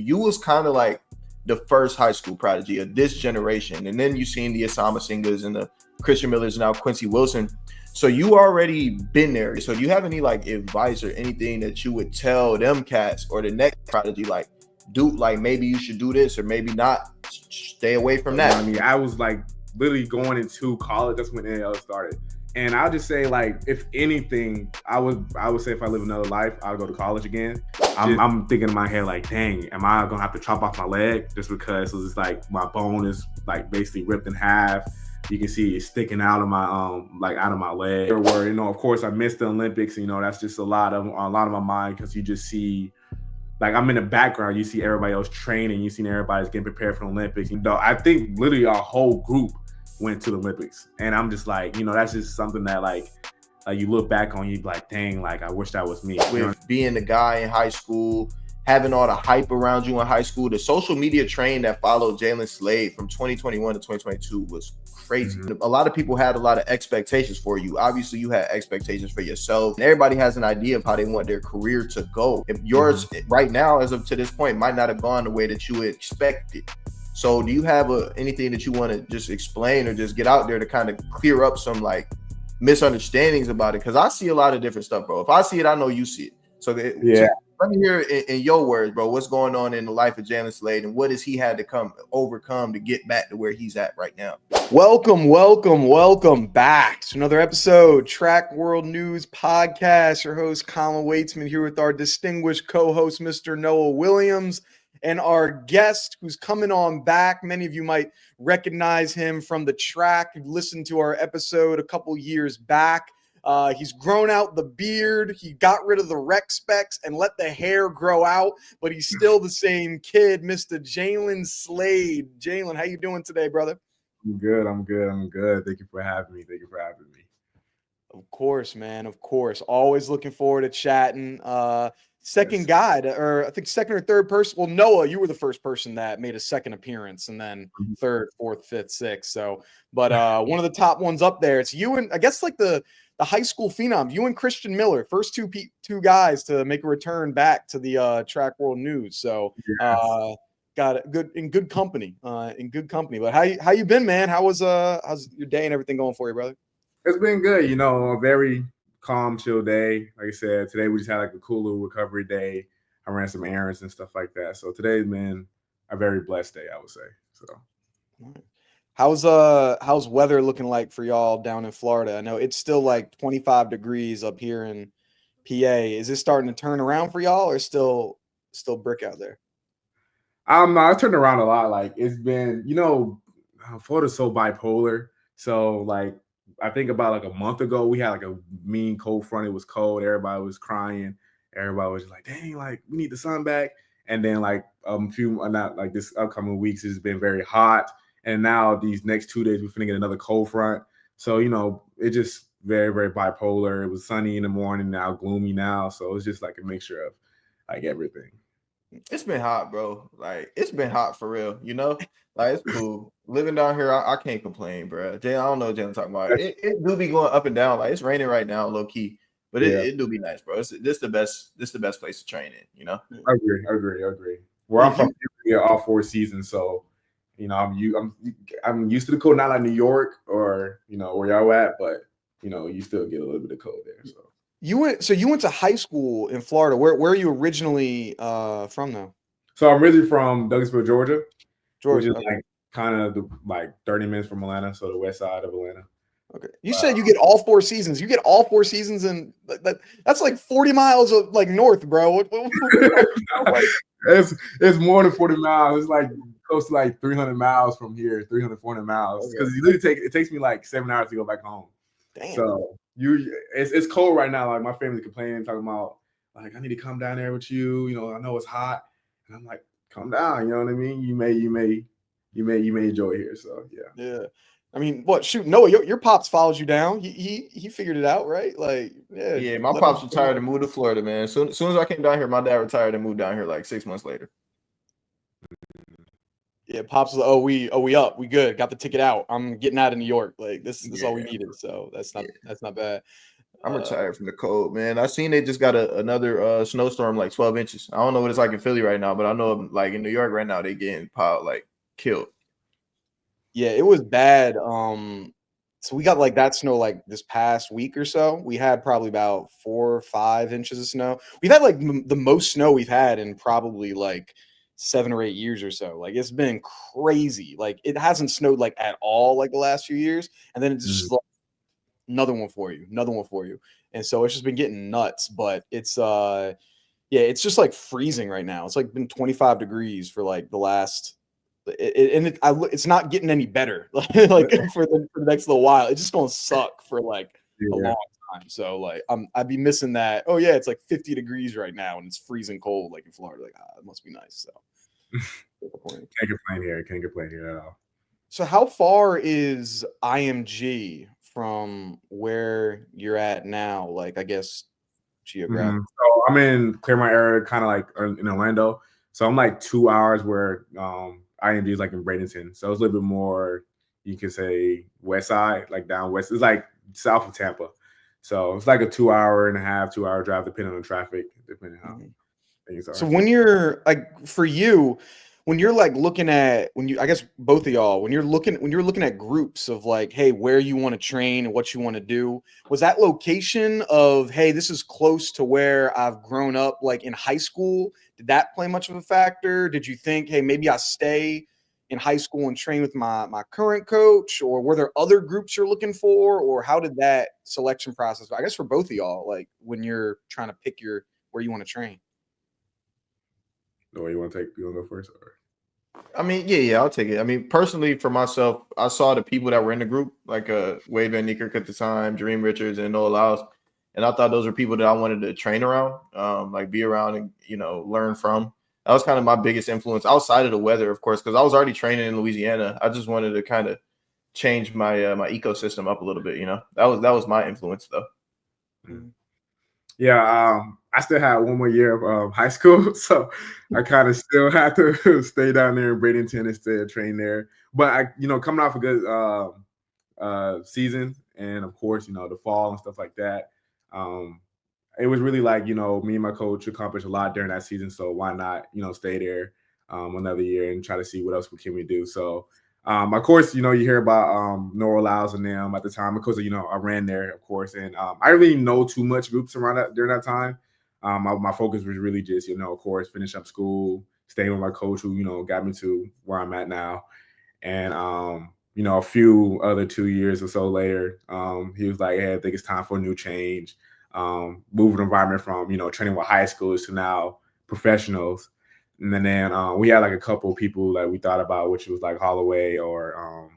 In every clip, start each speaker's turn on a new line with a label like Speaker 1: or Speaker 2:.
Speaker 1: You was kind of like the first high school prodigy of this generation. And then you seen the Osama Singers and the Christian Millers, now Quincy Wilson. So you already been there. So do you have any like advice or anything that you would tell them cats or the next prodigy, like do like maybe you should do this or maybe not, stay away from that?
Speaker 2: I mean, I was like literally going into college. That's when NL started. And I'll just say, like, if anything, I would say if I live another life, I'll go to college again. I'm thinking in my head, like, dang, am I gonna have to chop off my leg just because it's like my bone is like basically ripped in half. You can see it sticking out of my like out of my leg. Where of course I missed the Olympics. That's just a lot of my mind because you just see. Like I'm in the background, you see everybody else training, you see everybody's getting prepared for the Olympics. I think literally our whole group went to the Olympics, and I'm just like, that's just something that like you look back on, you be like, dang, like I wish that was me.
Speaker 1: With being the guy in high school, having all the hype around you in high school, the social media train that followed Jaylen Slade from 2021 to 2022 was crazy. A lot of people had a lot of expectations for you. Obviously, you had expectations for yourself. And everybody has an idea of how they want their career to go. If yours right now, as of to this point, might not have gone the way that you expected. So do you have anything that you want to just explain or just get out there to kind of clear up some like misunderstandings about it? Because I see a lot of different stuff, bro. If I see it, I know you see it. So let me hear in your words, bro, what's going on in the life of Jaylen Slade and what has he had to overcome to get back to where he's at right now?
Speaker 3: Welcome back to another episode, Track World News Podcast. Your host, Colin Waitsman, here with our distinguished co-host, Mr. Noah Williams, and our guest who's coming on back. Many of you might recognize him from the track. You've listened to our episode a couple years back. He's grown out the beard. He got rid of the rec specs and let the hair grow out, but he's still the same kid, Mr. Jaylen Slade. Jaylen, how you doing today, brother?
Speaker 2: I'm good. Thank you for having me.
Speaker 3: Of course, man. Of course. Always looking forward to chatting. Second guy, or I think second or third person. Well, Noah, you were the first person that made a second appearance, and then third, fourth, fifth, sixth. So, but one of the top ones up there. It's you and I guess like the high school phenom, you and Christian Miller, first two guys to make a return back to the Track World News. So, got it good company. But how you been, man? How's your day and everything going for you, brother?
Speaker 2: It's been good. A very calm, chill day. Like I said, today we just had like a cool little recovery day. I ran some errands and stuff like that. So today's been a very blessed day, I would say. So
Speaker 3: how's weather looking like for y'all down in Florida? I know it's still like 25 degrees up here in PA. Is it starting to turn around for y'all or still brick out there?
Speaker 2: I turned around a lot. Like it's been, Florida's so bipolar. So like I think about like a month ago, we had like a mean cold front. It was cold. Everybody was crying. Everybody was like, dang, like we need the sun back. And then like not like this upcoming weeks has been very hot. And now these next 2 days, we're finna get another cold front. So, it just very, very bipolar. It was sunny in the morning, now gloomy now. So it's just like a mixture of like everything.
Speaker 1: It's been hot, bro. Like it's been hot for real, Like it's cool. Living down here, I can't complain, bro. Jay, I don't know what Jaylen talking about. It do be going up and down. Like it's raining right now, low key. But it do be nice, bro. This the best place to train in,
Speaker 2: I agree. Where I'm from, all 4 seasons, so I'm used to the cold, not like New York or where y'all at, but you still get a little bit of cold there. So
Speaker 3: you went to high school in Florida. Where are you originally from now?
Speaker 2: So I'm originally from Douglasville, Georgia, which is
Speaker 3: okay.
Speaker 2: like kind of like 30 minutes from Atlanta, so the west side of Atlanta.
Speaker 3: Okay. You said you get all 4 seasons. You get all 4 seasons, and that's like 40 miles of like north, bro.
Speaker 2: It's more than 40 miles. It's like close to like 300 miles from here, 300, 400 miles. Because it takes me like 7 hours to go back home.
Speaker 3: Damn.
Speaker 2: So it's cold right now. Like my family's complaining, talking about like I need to come down there with you. I know it's hot, and I'm like, come down. You know what I mean? You may enjoy it here. So
Speaker 3: yeah. I mean, what? Shoot, Noah, your pops followed you down. He figured it out, right? Like,
Speaker 1: yeah. My pops retired and moved to Florida, man. Soon as I came down here, my dad retired and moved down here like 6 months later.
Speaker 3: Yeah, pops was we up, we good, got the ticket out. I'm getting out of New York. Like this is all we needed. So that's not bad.
Speaker 1: I'm retired from the cold, man. I seen they just got another snowstorm, like 12 inches. I don't know what it's like in Philly right now, but I know like in New York right now, they getting piled, like killed.
Speaker 3: Yeah, it was bad. So we got like that snow like this past week or so. We had probably about 4 or 5 inches of snow. We've had like the most snow we've had in probably like 7 or 8 years or so. Like it's been crazy. Like it hasn't snowed like at all like the last few years, and then it's just like another one for you, another one for you. And so it's just been getting nuts. But it's yeah, it's just like freezing right now. It's like been 25 degrees for like the last it's not getting any better like for the next little while. It's just gonna suck for like a
Speaker 2: Yeah.
Speaker 3: long time. So like I'd be missing that. Oh yeah, it's like 50 degrees right now and it's freezing cold like in Florida. Like it must be nice. So
Speaker 2: Can't complain here. Can't complain here at all.
Speaker 3: so how far is IMG from where you're at now? Like I guess geographic.
Speaker 2: So I'm in Claremont area, kind of like in Orlando. So I'm like 2 hours where IMG is like in Bradenton. So it's a little bit more, you could say west side, like down west. It's like south of Tampa. So it's like a 2 hour and a half, 2 hour drive, depending on the traffic, depending on how things are.
Speaker 3: So when you're like for you, when you're like looking at when you I guess both of y'all, when you're looking at groups of like, hey, where you want to train and what you want to do, was that location of hey, this is close to where I've grown up like in high school? Did that play much of a factor? Did you think, hey, maybe I stay in high school and train with my current coach, or were there other groups you're looking for, or how did that selection process, I guess for both of y'all, like when you're trying to pick your where you want to train?
Speaker 2: No, you want to go first? Or?
Speaker 1: I mean, yeah, I'll take it. I mean, personally, for myself, I saw the people that were in the group, like Wade Van Niekerk at the time, Dream Richards, and Noah Lyles, and I thought those were people that I wanted to train around, like be around and learn from. That was kind of my biggest influence outside of the weather, of course, because I was already training in Louisiana. I just wanted to kind of change my my ecosystem up a little bit. That was my influence, though.
Speaker 2: Yeah, I still had one more year of high school, so I kind of still have to stay down there in Bradenton instead of train there. But coming off a good season, and of course, the fall and stuff like that, it was really like me and my coach accomplished a lot during that season. So why not stay there another year and try to see what else can we do? So. Of course, you hear about Noah Lyles and them at the time because I ran there, of course, and I really didn't know too much groups around that during that time. My focus was really just, of course, finish up school, staying with my coach who, got me to where I'm at now. And, a few other 2 years or so later, he was like, hey, I think it's time for a new change. Moving environment from, training with high schoolers to now professionals. And then we had like a couple people that we thought about, which was like Holloway or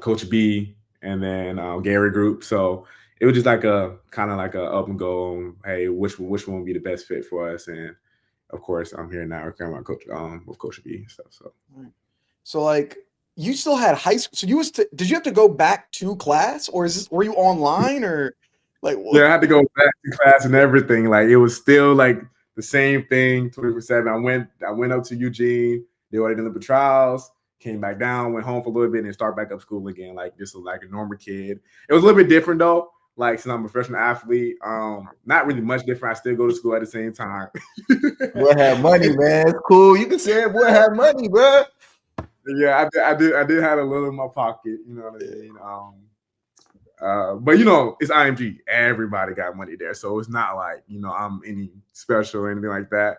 Speaker 2: Coach B, and then Gary Group. So it was just like a kind of like a up and go. Hey, which one would be the best fit for us? And of course, I'm here now with Coach with Coach B and stuff.
Speaker 3: So like you still had high school. So did you have to go back to class, or were you online or? Like,
Speaker 2: yeah, I had to go back to class and everything. Like it was still like the same thing 24/7. I went up to Eugene, did what I did in the trials, came back down, went home for a little bit, and start back up school again, like just like a normal kid. It was a little bit different though. Like since I'm a professional athlete, not really much different. I still go to school at the same time.
Speaker 1: Boy had money, man. It's cool. You can say it. Boy had money, bro.
Speaker 2: Yeah, I did have a little in my pocket. You know what I mean? But it's IMG. Everybody got money there, so it's not like I'm any special or anything like that.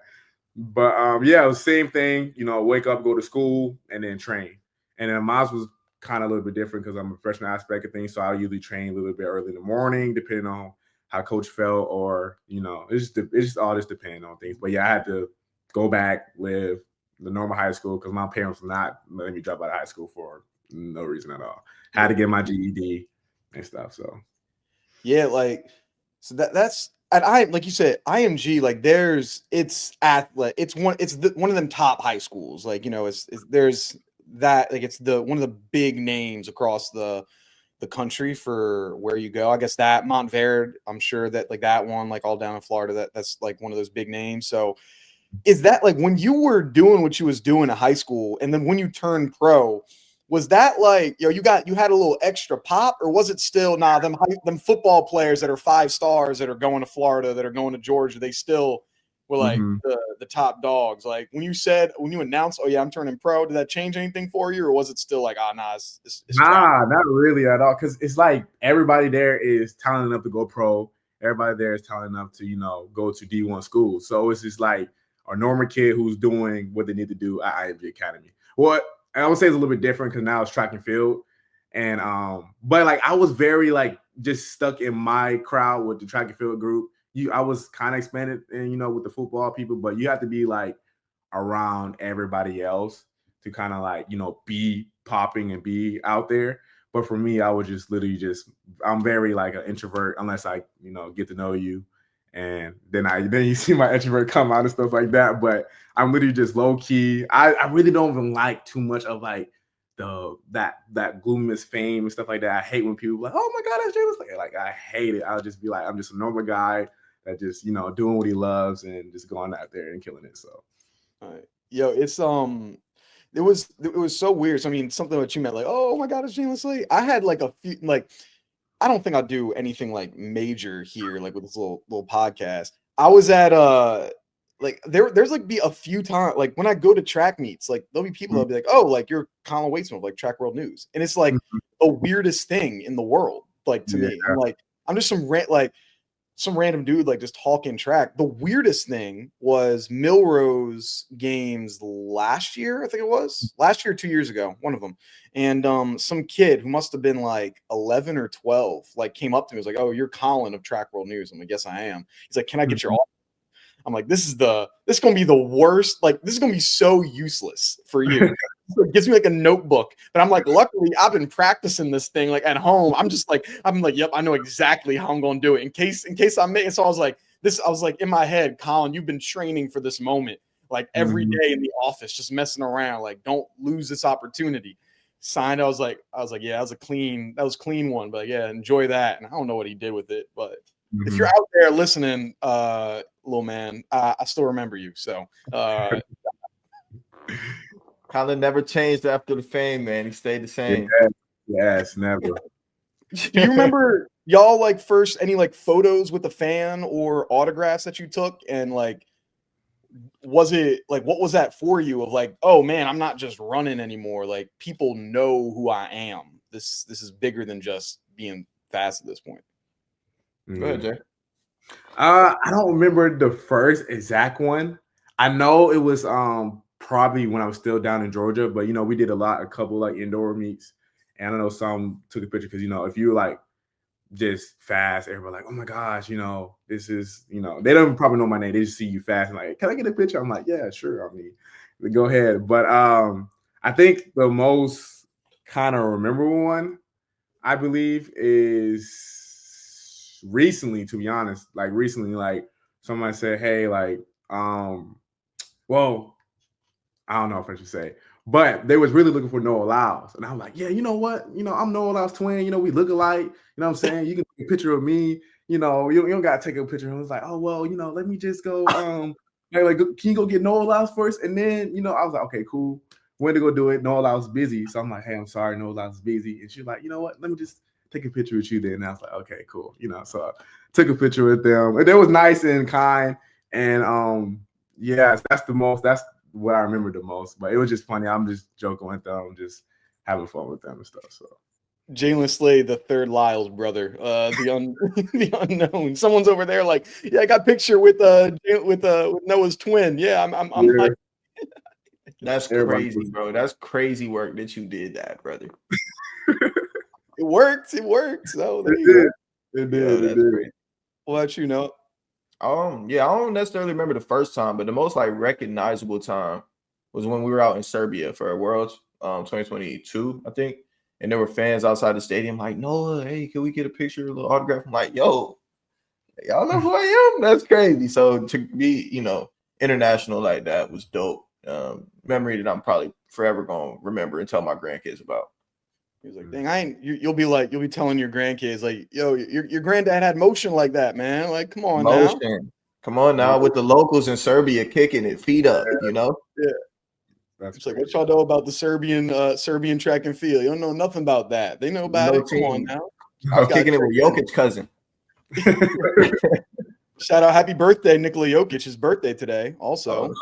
Speaker 2: But yeah, it was the same thing. Wake up, go to school, and then train. And then mine was kind of a little bit different because I'm a professional aspect of things, so I usually train a little bit early in the morning, depending on how coach felt, or it's just all this depending on things. But yeah, I had to go back, live the normal high school because my parents were not letting me drop out of high school for no reason at all. Had to get my GED. And stuff. So
Speaker 3: yeah, like that's like you said, IMG, like it's one of them top high schools. Like, there's that, like it's one of the big names across the country for where you go. I guess that Montverde, I'm sure that like that one, like all down in Florida, that's like one of those big names. So is that like when you were doing what you was doing in high school and then when you turned pro, Was that like, you had a little extra pop, or was it still them football players that are 5 stars that are going to Florida, that are going to Georgia, they still were like the top dogs? Like when you announced, oh yeah, I'm turning pro, did that change anything for you, or was it still like, it's
Speaker 2: nah, not really at all? Because it's like everybody there is talented enough to go pro. Everybody there is talented enough to go to D1 school. So it's just like a normal kid who's doing what they need to do at IMG Academy. What I would say is a little bit different because now it's track and field. And but like I was very like just stuck in my crowd with the track and field group. I was kind of expanded and with the football people, but you have to be like around everybody else to kind of like be popping and be out there. But for me, I was just literally I'm very like an introvert unless I get to know you. And then you see my extrovert come out and stuff like that. But I'm literally just low key. I really don't even like too much of like that gloominess fame and stuff like that. I hate when people are like, oh my God, that's Jaylen Slade. Like I hate it. I'll just be like, I'm just a normal guy that just doing what he loves and just going out there and killing it. So,
Speaker 3: all right. Yo, it's it was so weird. So I mean, something that you meant like, oh my God, it's Jaylen Slade. I had like a few like. I don't think I'll do anything like major here, like with this little podcast. I was at like there's like be a few times like when I go to track meets, like there'll be people that'll be like, oh, like you're Colin Waitsman of like Track World News, and it's like the weirdest thing in the world, like to me. I'm like, I'm just some random dude like just talking track. The weirdest thing was Milrose games last year, I think it was last year, 2 years ago, one of them. And some kid who must have been like 11 or 12 like came up to me, was like, oh, you're Colin of Track World News. I'm like, yes, I am. He's like, can I get your offer? I'm like, this is gonna be the worst. Like, this is gonna be so useless for you. It gives me like a notebook, but I'm like, luckily I've been practicing this thing like at home. I'm like, yep, I know exactly how I'm gonna do it in case I make it. So I was like in my head, Colin, you've been training for this moment like every day in the office, just messing around. Like, don't lose this opportunity. Signed. I was like, yeah, that was a clean one, but yeah, enjoy that. And I don't know what he did with it, but if you're out there listening, little man, I still remember you. So
Speaker 1: Colin never changed after the fame, man. He stayed the same.
Speaker 2: Yes, never.
Speaker 3: Do you remember y'all like first any like photos with a fan or autographs that you took? And like, was it like, what was that for you of like, oh man, I'm not just running anymore. Like people know who I am. This is bigger than just being fast at this point.
Speaker 1: Go ahead, Jay.
Speaker 2: I don't remember the first exact one. I know it was probably when I was still down in Georgia, but we did a couple like indoor meets, and I know some took a picture because if you were like just fast, everybody like, oh my gosh, this is they don't probably know my name. They just see you fast and like, can I get a picture? I'm like, yeah, sure. I mean, go ahead. But I think the most kind of memorable one, I believe, is recently, to be honest, like somebody said, hey, like, well, I don't know if I should say, but they was really looking for Noah Lyles. And I'm like, yeah, you know what? I'm Noah Lyles' twin. We look alike. You know what I'm saying? You can take a picture of me. You don't got to take a picture. I was like, oh, well, let me just go. Like, can you go get Noah Lyles first? And then, I was like, okay, cool. Went to go do it. Noah Lyles was busy. So I'm like, hey, I'm sorry. Noah Lyles is busy. And she's like, you know what? Let me just take a picture with you then. And I was like, okay, cool. So I took a picture with them. And they was nice and kind. And yeah, that's what I remember the most. But it was just funny. I'm just joking with them, just having fun with them and stuff. So
Speaker 3: Jaylen Slade, the third Lyles brother, the unknown. Someone's over there like, yeah, I got a picture with Noah's twin. Yeah, I'm
Speaker 2: yeah.
Speaker 1: That's crazy, bro. That's crazy work that you did that, brother.
Speaker 3: It worked. So there you go.
Speaker 2: It did.
Speaker 3: What about you, Noah?
Speaker 1: Yeah, I don't necessarily remember the first time, but the most like recognizable time was when we were out in Serbia for Worlds 2022, I think. And there were fans outside the stadium like, Noah, hey, can we get a picture, a little autograph? I'm like, yo, y'all know who I am? That's crazy. So to be, international like that was dope. Memory that I'm probably forever gonna remember and tell my grandkids about.
Speaker 3: He was like, dang, you'll be telling your grandkids, like, yo, your granddad had motion like that, man. Like, come on now.
Speaker 1: Come on now with the locals in Serbia kicking it, feet up,
Speaker 3: Yeah.
Speaker 2: That's
Speaker 3: It's like,
Speaker 2: crazy.
Speaker 3: what y'all know about the Serbian track and field? You don't know nothing about that. They know about
Speaker 1: No
Speaker 3: it. Come on
Speaker 1: team.
Speaker 3: now.
Speaker 1: I was
Speaker 3: Got
Speaker 1: kicking it with Jokic's cousin.
Speaker 3: Shout out, happy birthday, Nikola Jokic. His birthday today. Also,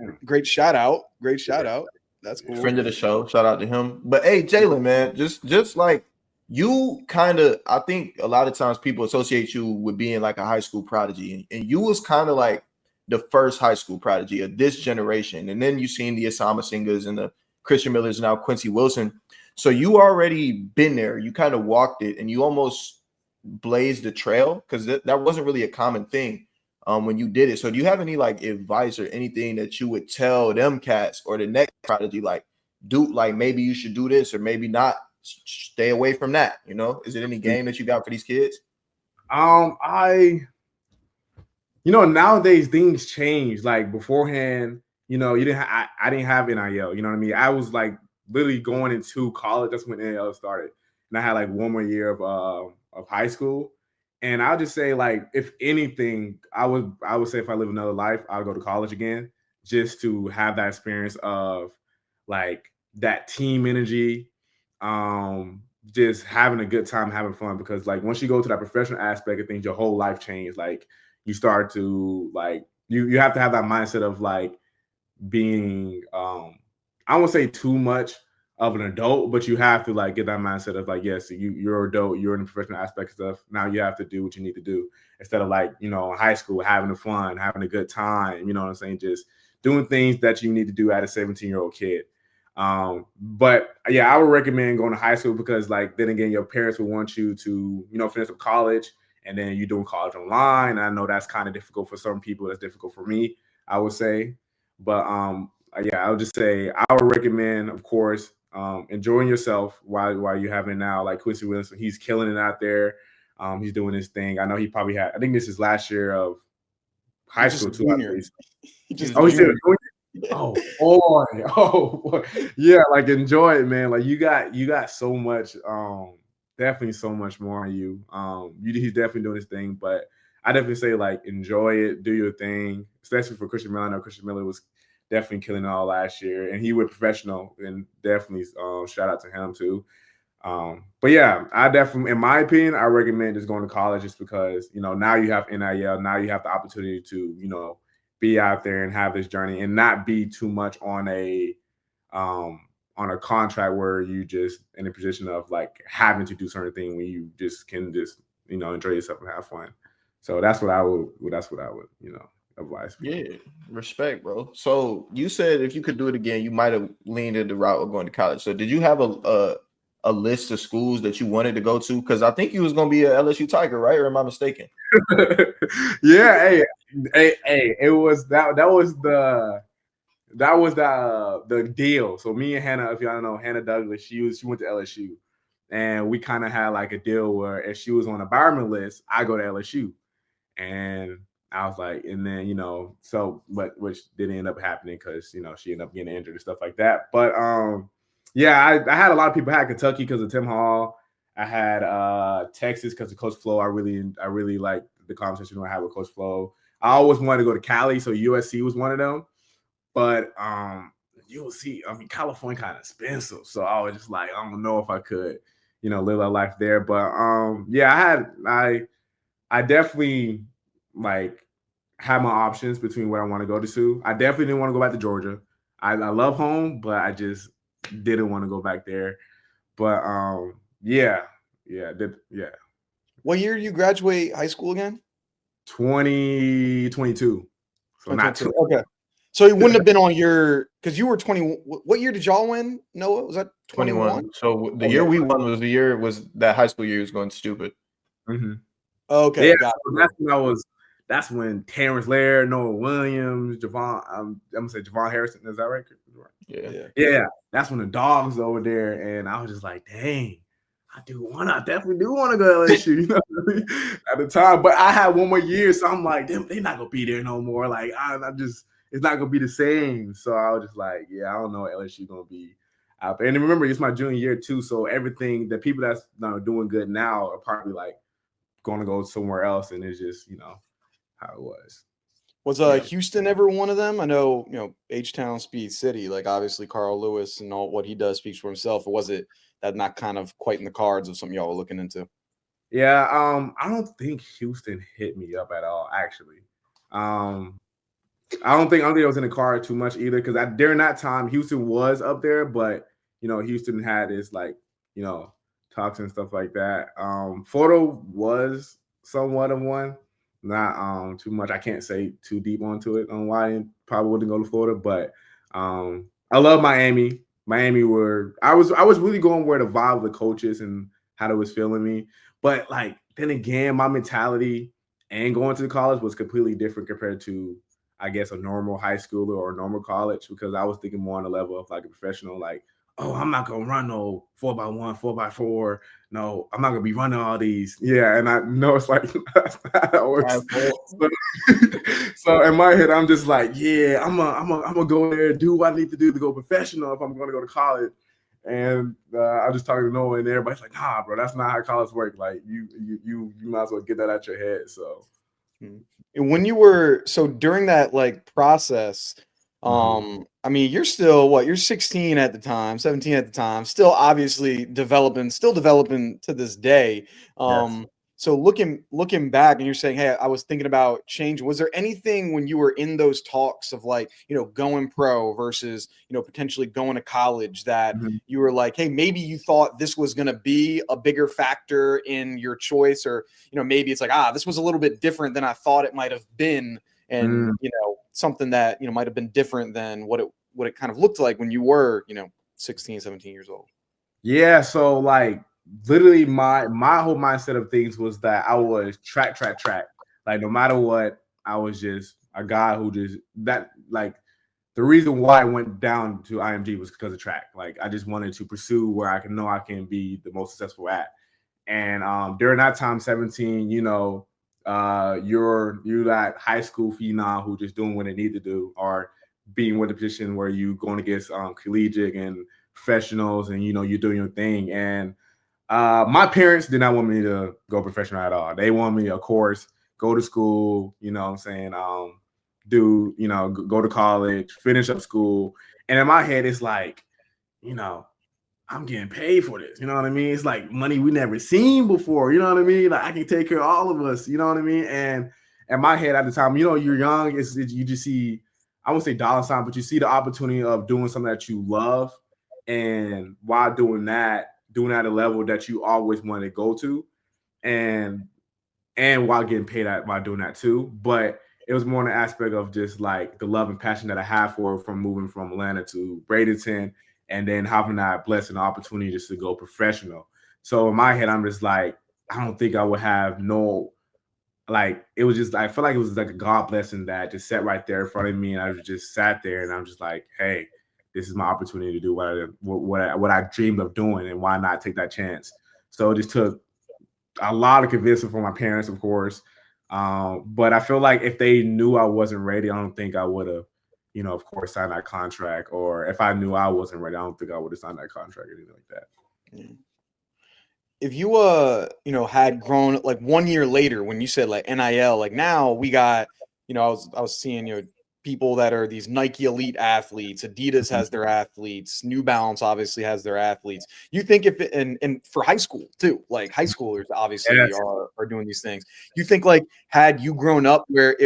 Speaker 2: Oh,
Speaker 3: great shout out. Great shout out. That's cool.
Speaker 1: Friend of the show. Shout out to him. But hey, Jaylen, man, just like you kind of, I think a lot of times people associate you with being like a high school prodigy, and you was kind of like the first high school prodigy of this generation. And then you seen the Osama Singers and the Christian Millers, now Quincy Wilson. So you already been there. You kind of walked it, and you almost blazed the trail because that wasn't really a common thing when you did it. So do you have any like advice or anything that you would tell them cats or the next prodigy, like do like maybe you should do this or maybe not, stay away from that? You know, is it any game that you got for these kids?
Speaker 2: Nowadays things change. Like beforehand, you didn't. I didn't have NIL. You know what I mean? I was like literally going into college. That's when NIL started, and I had like one more year of high school. And I'll just say, like, if anything, I would say if I live another life, I'll go to college again, just to have that experience of like that team energy, just having a good time, having fun. Because like once you go to that professional aspect of things, your whole life changes. Like you start to like you have to have that mindset of like being I won't say too much of an adult, but you have to like get that mindset of like, yes, you're an adult, you're in the professional aspect of stuff. Now you have to do what you need to do instead of like, in high school, having the fun, having a good time, you know what I'm saying? Just doing things that you need to do as a 17-year-old kid. But yeah, I would recommend going to high school because like, then again, your parents will want you to, finish up college and then you're doing college online. And I know that's kind of difficult for some people. That's difficult for me, I would say. But yeah, I would just say I would recommend, of course, enjoying yourself while you're having now. Like Quincy Wilson, he's killing it out there. He's doing his thing. I know he probably had. I think this is last year of high school too. Oh boy, oh boy, yeah. Like enjoy it, man. Like you got so much. Definitely so much more on you. He's definitely doing his thing, but I definitely say like enjoy it, do your thing, especially for Christian Miller. I know Christian Miller was definitely killing it all last year, and he went professional, and definitely shout out to him too. But yeah, I definitely, in my opinion, I recommend just going to college just because now you have NIL, now you have the opportunity to be out there and have this journey and not be too much on a contract where you just in a position of like having to do certain thing when you just can just enjoy yourself and have fun. So that's what I would advise people.
Speaker 1: Yeah, respect, bro. So you said if you could do it again, you might have leaned into the route of going to college. So did you have a list of schools that you wanted to go to? Because I think you was going to be a LSU Tiger, right? Or am I mistaken?
Speaker 2: Yeah, hey, it was that was the deal. So me and Hannah, if y'all don't know, Hannah Douglas, she went to LSU, and we kind of had like a deal where if she was on a Bowerman list, I go to LSU, and I was like, and then which didn't end up happening because she ended up getting injured and stuff like that. But yeah, I had a lot of people. I had Kentucky because of Tim Hall. I had Texas because of Coach Flo. I really like the conversation I had with Coach Flo. I always wanted to go to Cali, so USC was one of them. But you'll see. I mean, California kind of expensive, so I was just like, I don't know if I could, live that life there. But yeah, I definitely like have my options between where I want to go to. I definitely didn't want to go back to Georgia. I love home, but I just didn't want to go back there. But yeah.
Speaker 3: What year did you graduate high school again?
Speaker 2: 2022. So not too.
Speaker 3: Okay. So it wouldn't have been on your because you were 20. What year did y'all win? Noah, was that 21?
Speaker 1: So the year we won was that high school year was going stupid.
Speaker 2: Mm-hmm.
Speaker 3: Okay,
Speaker 2: yeah. That's when Terrence Laird, Noah Williams, Javon. I'm gonna say Javon Harrison. Is that right? Yeah. That's when the dogs were over there, and I was just like, dang. I definitely do want to go to LSU at the time. But I had one more year, so I'm like, they're not gonna be there no more. Like it's not gonna be the same. So I was just like, yeah, I don't know what LSU gonna be out there. And remember, it's my junior year too. So everything, the people that's doing good now are probably like going to go somewhere else, and it's just how it was.
Speaker 3: Was
Speaker 2: Yeah.
Speaker 3: Houston ever one of them? I know, H-Town Speed City, like obviously Carl Lewis and all what he does speaks for himself. Or was it that not kind of quite in the cards of something y'all were looking into?
Speaker 2: Yeah, I don't think Houston hit me up at all, actually. I don't think it was in the car too much either, because during that time Houston was up there, but Houston had its like talks and stuff like that. Florida was somewhat of one, not too much. I can't say too deep onto it on why I probably wouldn't go to Florida, but I love Miami. I was really going where the vibe of the coaches and how they was feeling me, but like then again, my mentality and going to the college was completely different compared to, I guess, a normal high schooler or a normal college, because I was thinking more on the level of like a professional, like, oh, I'm not gonna run no 4x1, 4x4. No, I'm not gonna be running all these. Yeah, and I know it's like that's not how it works. So in my head, I'm just like, yeah, I'm gonna go there, do what I need to do to go professional if I'm gonna go to college. And I just talking to Noah, and everybody's like, nah, bro, that's not how college works. Like you might as well get that out your head. So
Speaker 3: And when you were during that like process, I mean, you're still what? You're 16 at the time, 17 at the time, still obviously still developing to this day.
Speaker 2: yes.
Speaker 3: So looking back, and you're saying, "Hey, I was thinking about change." Was there anything when you were in those talks of like, going pro versus, potentially going to college that
Speaker 2: Mhm.
Speaker 3: you were like, "Hey, maybe you thought this was going to be a bigger factor in your choice," or maybe it's like, this was a little bit different than I thought it might have been, and
Speaker 2: Mm.
Speaker 3: something that might have been different than what it kind of looked like when you were 16, 17 years old.
Speaker 2: Yeah, so like literally my whole mindset of things was that I was track. Like no matter what, I was just a guy who just that like the reason why I went down to IMG was because of track. Like I just wanted to pursue where I can know I can be the most successful at. And during that time, 17, you're that high school phenom who just doing what they need to do, or being with a position where you going against collegiate and professionals, and you're doing your thing. And my parents did not want me to go professional at all. They want me, of course, go to school, what I'm saying, go to college, finish up school. And in my head, it's like, you know, I'm getting paid for this. You know what I mean? It's like money we never seen before. You know what I mean? Like I can take care of all of us. You know what I mean? And in my head at the time, you're young. You just see, I won't say dollar sign, but you see the opportunity of doing something that you love, and while doing at a level that you always wanted to go to, and while getting paid at while doing that too. But it was more an aspect of just like the love and passion that I have for from moving from Atlanta to Bradenton, and then having that blessing opportunity just to go professional. So in my head, I'm just like, I don't think I would have no, like, it was just, I feel like it was like a God blessing that just sat right there in front of me. And I just sat there, and I'm just like, hey, this is my opportunity to do what I dreamed of doing, and why not take that chance? So it just took a lot of convincing from my parents, of course. But I feel like if they knew I wasn't ready, I don't think I would have, of course, signed that contract. Or if I knew I wasn't ready, I don't think I would have signed that contract or anything like that.
Speaker 3: Yeah. If you had grown like 1 year later when you said like NIL, like now we got, I was seeing people that are these Nike elite athletes, Adidas
Speaker 2: Mhm.
Speaker 3: has their athletes, New Balance obviously has their athletes. You think if it, and for high school too, like high schoolers obviously
Speaker 2: Yes.
Speaker 3: are doing these things. You think like had you grown up where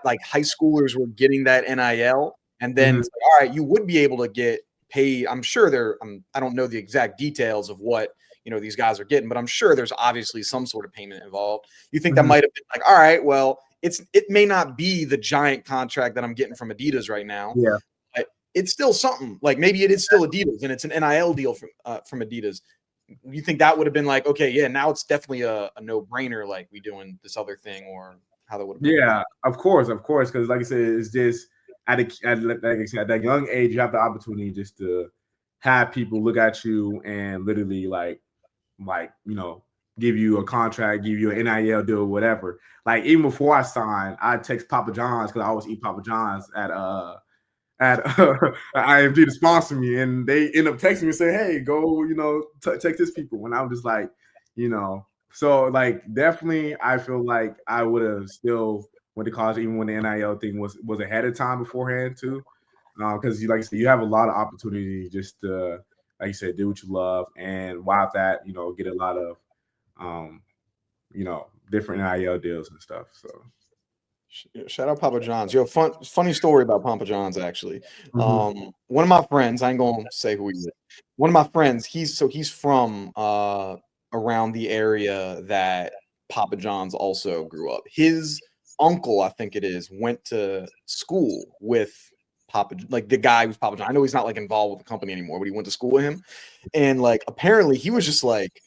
Speaker 3: like high schoolers were getting that NIL, and then
Speaker 2: Mhm.
Speaker 3: it's like, all right, you would be able to get paid. I'm sure I don't know the exact details of what these guys are getting, but I'm sure there's obviously some sort of payment involved. You think that
Speaker 2: Mhm.
Speaker 3: might have been like, all right, well, it may not be the giant contract that I'm getting from Adidas right now,
Speaker 2: Yeah.
Speaker 3: but it's still something. Like maybe it is still Adidas and it's an NIL deal from Adidas. You think that would have been like, okay, yeah, now it's definitely a no brainer, like we doing this other thing, or how that would have been?
Speaker 2: Yeah, of course, because like I said, it's just like I said, at that young age, you have the opportunity just to have people look at you and literally like give you a contract, give you an NIL deal, whatever. Like even before I signed, I text Papa John's, because I always eat Papa John's at IMG to sponsor me, and they end up texting me and say, "Hey, go, text this people." And I'm just like, so like definitely, I feel like I would have still went to college, even when the NIL thing was ahead of time beforehand too. Because you, like I said, you have a lot of opportunity just to, like you said, do what you love, and while that, get a lot of, different NIL deals and stuff. So
Speaker 3: shout out Papa John's. Yo, funny story about Papa John's actually.
Speaker 2: Mhm.
Speaker 3: One of my friends, I ain't gonna say who he is. One of my friends, he's from around the area that Papa John's also grew up. His uncle, I think it is, went to school with Papa, like the guy who's Papa John. I know he's not like involved with the company anymore, but he went to school with him. And like apparently he was just like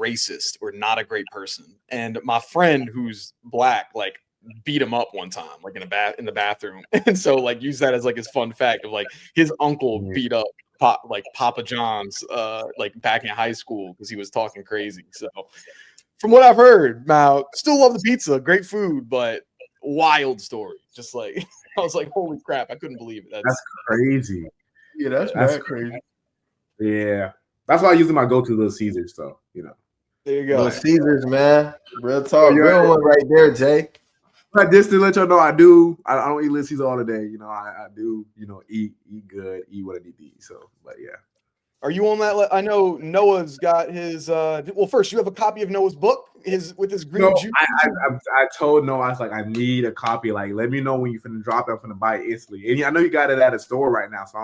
Speaker 3: racist or not a great person. And my friend who's black, like beat him up one time, like in the bathroom. And so like use that as like his fun fact of like his uncle beat up Papa John's like back in high school because he was talking crazy. So from what I've heard, now still love the pizza, great food, but wild story. Just like I was like, holy crap, I couldn't believe it.
Speaker 2: That's crazy.
Speaker 1: Yeah, that's crazy.
Speaker 2: Yeah, that's why I use my go-to Little Caesars. So
Speaker 3: there you go.
Speaker 1: Little Caesars, man. Real talk, real one right there, Jay.
Speaker 2: But just to let y'all know, I don't eat Little Caesars all the day. I do, eat good, eat what I need to eat. So, but yeah.
Speaker 3: Are you on that? I know Noah's got his. Well, first, you have a copy of Noah's book, with his green juice.
Speaker 2: I told Noah, I was like, I need a copy. Like, let me know when you're finna drop it. I'm finna buy it instantly. And I know you got it at a store right now, so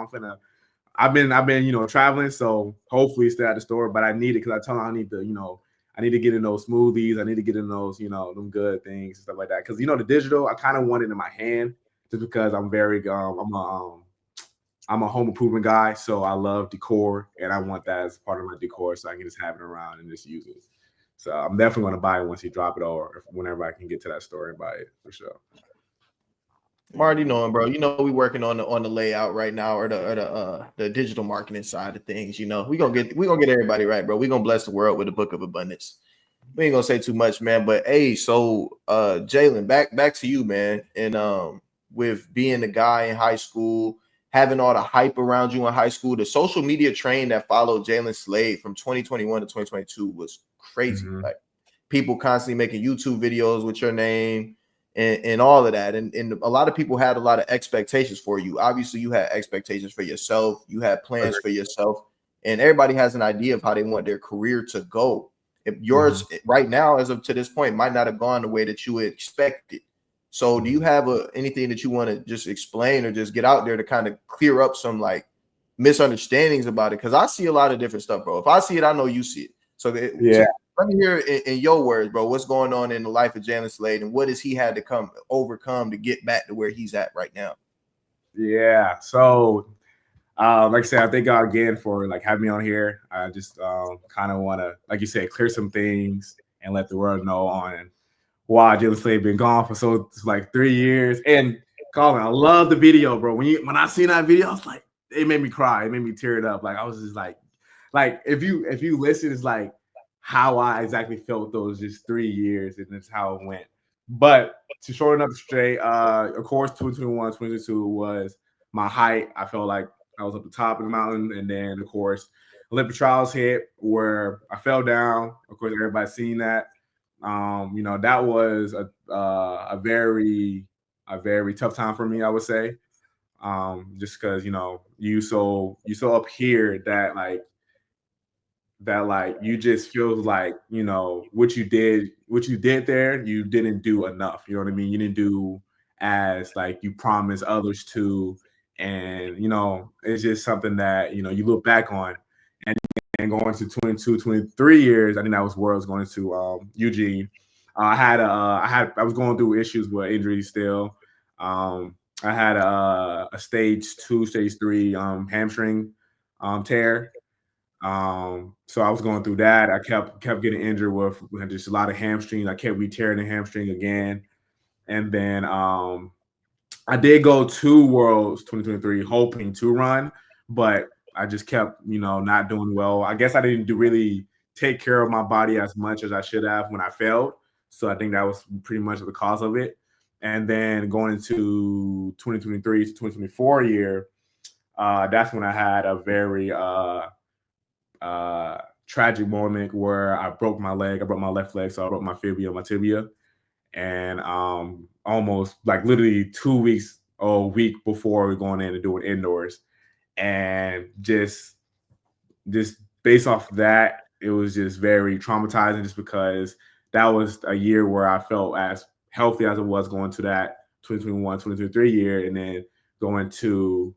Speaker 2: I've been traveling, so hopefully it's still at the store. But I need it because I told him I need to get in those smoothies. I need to get in those, them good things and stuff like that. Because the digital, I kind of want it in my hand just because I'm very I'm a home improvement guy, so I love decor, and I want that as part of my decor, so I can just have it around and just use it. So I'm definitely going to buy it once he drop it, or whenever I can get to that store and buy it for sure.
Speaker 1: I'm already knowing, bro. We working on the layout right now, or the digital marketing side of things. We gonna get everybody right, bro. We gonna bless the world with the book of abundance. We ain't gonna say too much, man. But hey, so Jaylen, back to you, man. And with being the guy in high school, having all the hype around you in high school, the social media train that followed Jaylen Slade from 2021 to 2022 was crazy.
Speaker 2: Mm-hmm.
Speaker 1: Like people constantly making YouTube videos with your name and all of that. And a lot of people had a lot of expectations for you. Obviously, you had expectations for yourself. You had plans for yourself. And everybody has an idea of how they want their career to go. If yours right now, as of to this point, might not have gone the way that you expected. So do you have anything that you want to just explain or just get out there to kind of clear up some like misunderstandings about it? Because I see a lot of different stuff, bro. If I see it, I know you see it. So let me hear in your words, bro, what's going on in the life of Jaylen Slade and what has he had to overcome to get back to where he's at right now?
Speaker 2: Yeah. So like I said, I thank God again for like having me on here. I just kind of want to, like you said, clear some things and let the world know on why Jaylen Slade been gone for like 3 years. And Colin, I love the video, bro. When I seen that video, I was like, it made me cry. It made me tear it up. Like I was just like if you listen, it's like how I exactly felt those just 3 years, and it's how it went. But to shorten up straight, of course, 2021, 2022 was my height. I felt like I was up the top of the mountain, and then of course, Olympic trials hit where I fell down. Of course, everybody's seen that. That was a very tough time for me, I would say. Just because you so up here that you just feel like what you did there, you didn't do enough. You know what I mean? You didn't do as like you promised others to, and it's just something that you look back on. And going to 22, 23 years, I think that was where I was going to Eugene. I was going through issues with injuries still. I had a stage 2, stage 3 hamstring tear. So I was going through that. I kept getting injured with just a lot of hamstrings. I kept re-tearing the hamstring again. And then I did go to Worlds 2023 hoping to run, but I just kept, not doing well. I guess I didn't really take care of my body as much as I should have when I failed. So I think that was pretty much the cause of it. And then going into 2023 to 2024 year, that's when I had a very tragic moment where I broke my leg. I broke my left leg, so I broke my tibia. and almost like literally 2 weeks or a week before we're going in and doing indoors, and just based off of that, it was just very traumatizing just because that was a year where I felt as healthy as it was going to that 2021, 2023 year, and then going to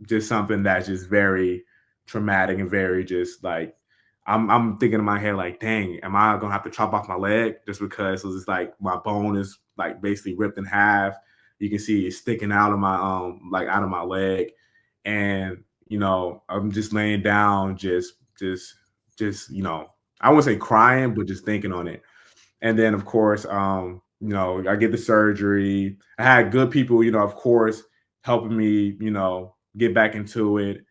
Speaker 2: just something that's just very traumatic and very just like I'm thinking in my head like, dang, am I gonna have to chop off my leg just because it was like my bone is like basically ripped in half. You can see it sticking out of my like out of my leg, and I'm just laying down, just I wouldn't say crying, but just thinking on it. And then of course, I get the surgery. I had good people, of course, helping me, get back into it,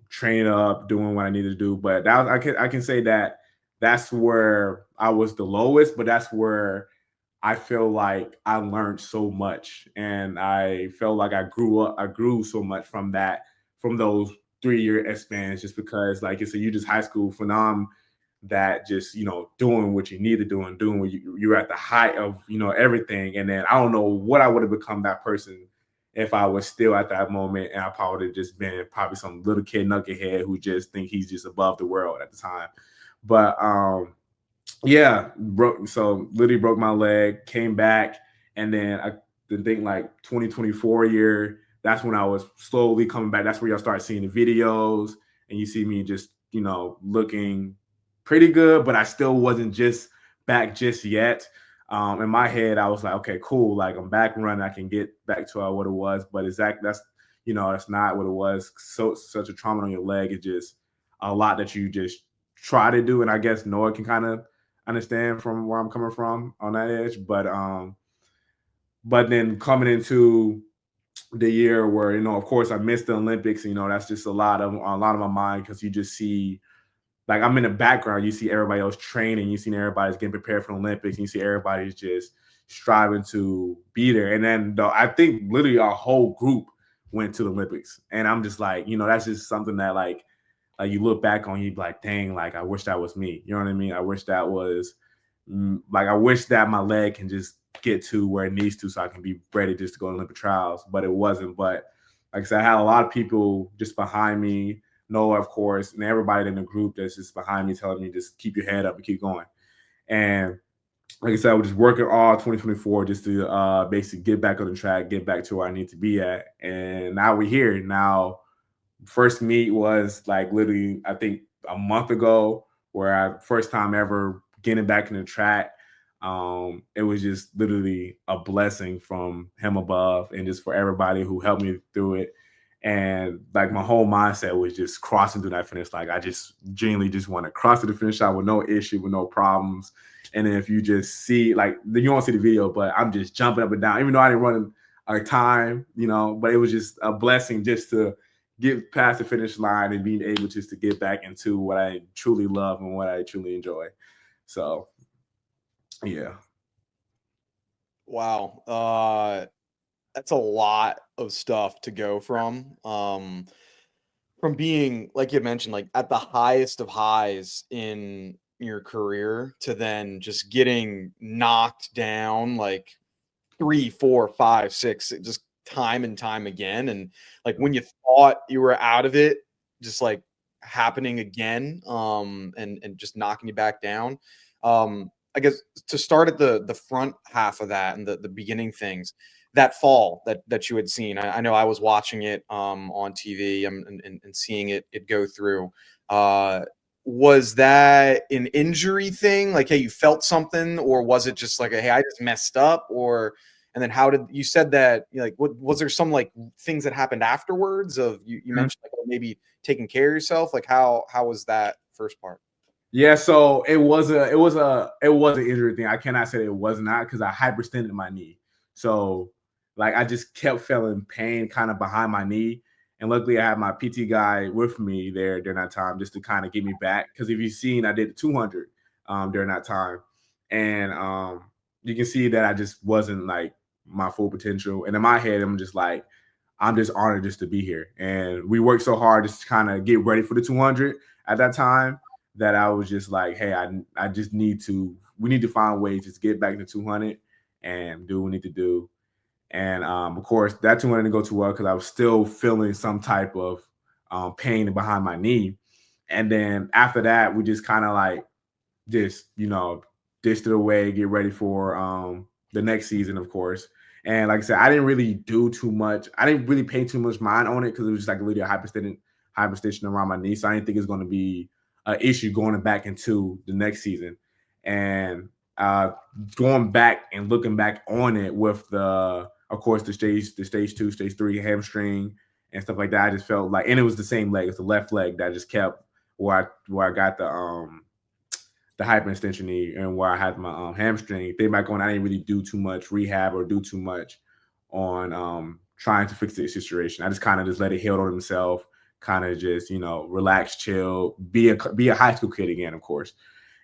Speaker 2: train up, doing what I needed to do. But that was, I can say that that's where I was the lowest, but that's where I feel like I learned so much, and I felt like I grew up. I grew so much from that, from those 3 year spans, just because, like you said, you just high school phenom that just doing what you need to do and doing what you're at the height of everything. And then I don't know what I would have become that person if I was still at that moment, and I probably would have just been probably some little kid knucklehead who just think he's just above the world at the time. But yeah, literally broke my leg, came back, and then I think like 2024 year, that's when I was slowly coming back. That's where y'all start seeing the videos, and you see me just looking pretty good, but I still wasn't just back just yet. In my head, I was like, okay, cool, like I'm back running, I can get back to what it was, but that's not what it was. So such a trauma on your leg is just a lot that you just try to do, and I guess Noah can kind of understand from where I'm coming from on that edge. But then coming into the year where of course I missed the Olympics, that's just a lot of my mind, because you just see, like, I'm in the background, you see everybody else training, you see everybody's getting prepared for the Olympics, and you see everybody's just striving to be there. And then I think literally our whole group went to the Olympics, and I'm just like, that's just something that like you look back on, you be like, dang, like I wish that was me. You know what I mean? I wish that was I wish that my leg can just get to where it needs to, so I can be ready just to go to Olympic trials. But it wasn't. But like I said, I had a lot of people just behind me, Noah, of course, and everybody in the group that's just behind me, telling me just keep your head up and keep going. And like I said, I was just working all 2024 just to basically get back on the track, get back to where I need to be at. And now we're here. Now, first meet was like literally, I think a month ago, where I first time ever getting back in the track. It was just literally a blessing from him above, and just for everybody who helped me through it. And like my whole mindset was just crossing through that finish. Like I just genuinely just want to cross to the finish line with no issue, with no problems. And then if you just see, like, you won't see the video, but I'm just jumping up and down, even though I didn't run a time, but it was just a blessing just to get past the finish line and being able just to get back into what I truly love and what I truly enjoy. So, yeah.
Speaker 3: Wow. That's a lot of stuff to go from being, like you mentioned, like at the highest of highs in your career to then just getting knocked down like 3, 4, 5, 6, just time and time again. And like when you thought you were out of it, just like happening again, and just knocking you back down. I guess to start at the front half of that and the beginning things, that fall that you had seen. I know I was watching it on TV, and seeing it go through. Was that an injury thing? Like, hey, you felt something, or was it just like, hey, I just messed up? Or and then how did you said that, like, what was there some like things that happened afterwards of you mentioned like maybe taking care of yourself? Like how was that first part?
Speaker 2: Yeah, so it was an injury thing. I cannot say it was not, because I hyperextended my knee. So like I just kept feeling pain kind of behind my knee. And luckily I had my PT guy with me there during that time just to kind of get me back. Because if you've seen, I did 200 during that time. And you can see that I just wasn't like my full potential. And in my head, I'm just like, I'm just honored just to be here. And we worked so hard just to kind of get ready for the 200 at that time, that I was just like, hey, I just need to we need to find ways to get back to 200 and do what we need to do. And of course, that 200 didn't go too well because I was still feeling some type of pain behind my knee. And then after that, we just kind of like just, dished it away, get ready for the next season, of course. And like I said, I didn't really do too much. I didn't really pay too much mind on it because it was just like a little hyperstition around my knee. So I didn't think it's going to be an issue going back into the next season. And going back and looking back on it with of course, the stage 2, stage 3 hamstring and stuff like that, I just felt like, and it was the same leg, it's the left leg that I just kept where I got the hyperextension knee and where I had my hamstring. Think back on, I didn't really do too much rehab or do too much on trying to fix the situation. I just kind of just let it heal on himself, kind of just, relax, chill, be a high school kid again, of course.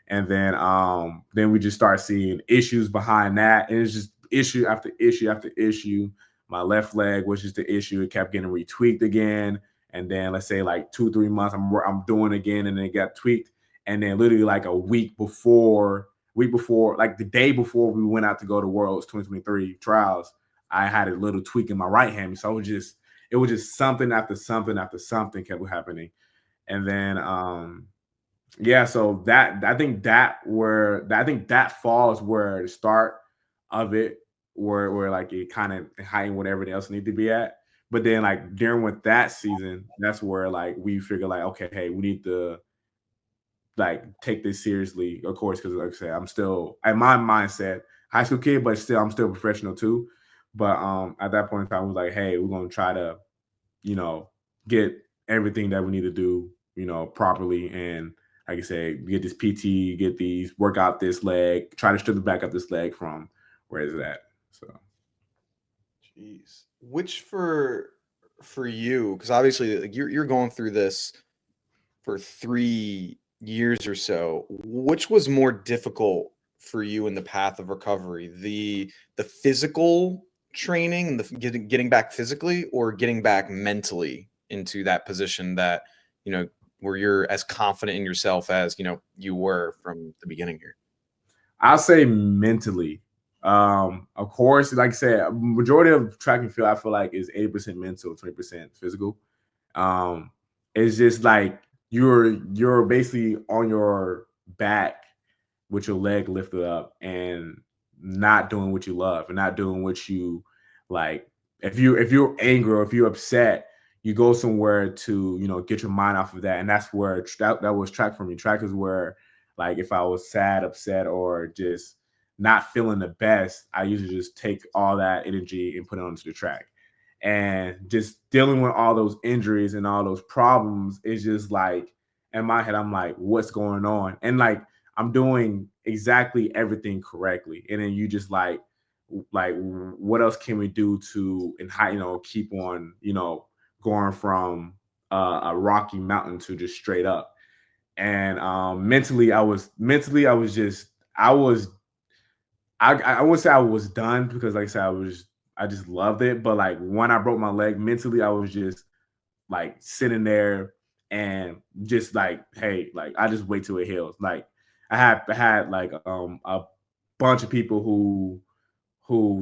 Speaker 2: And then we just start seeing issues behind that. And it's just issue after issue after issue. My left leg was just the issue. It kept getting retweaked again. And then let's say like 2-3 months, I'm doing it again, and then it got tweaked. And then literally like a week before, like the day before we went out to go to Worlds 2023 trials, I had a little tweak in my right hand. So it was just something after something after something kept happening. And then so I think that falls where the start of it, where like it kind of heightened what everything else needed to be at. But then like during with that season, that's where like we figure like, okay, hey, we need to like take this seriously, of course, because like I said, I'm still at my mindset, high school kid, but still I'm still professional too. But at that point in time, I was like, hey, we're gonna try to, get everything that we need to do, properly, and like I said, get this PT, work out this leg, try to strip back up this leg from where is it at. So,
Speaker 3: jeez, which for you, because obviously like, you're going through this for 3 years or so, which was more difficult for you in the path of recovery, the physical training and the getting back physically, or getting back mentally into that position that where you're as confident in yourself as you were from the beginning here?
Speaker 2: I'll say mentally. Of course, like I said, majority of track and field I feel like is 80% mental, 20% physical. It's just like you're basically on your back with your leg lifted up and not doing what you love and not doing what you like. If you're angry or if you're upset, you go somewhere to get your mind off of that, and that's where that was track for me. Track is where, like, if I was sad, upset, or just not feeling the best, I usually just take all that energy and put it onto the track. And just dealing with all those injuries and all those problems is just like, in my head, I'm like, what's going on? And like, I'm doing exactly everything correctly. And then you just like what else can we do to keep on, going from a rocky mountain to just straight up. And mentally, I would say I was done because, like I said, I just loved it. But like when I broke my leg, mentally, I was just like sitting there and just like, hey, like I just wait till it heals. Like I had like a bunch of people who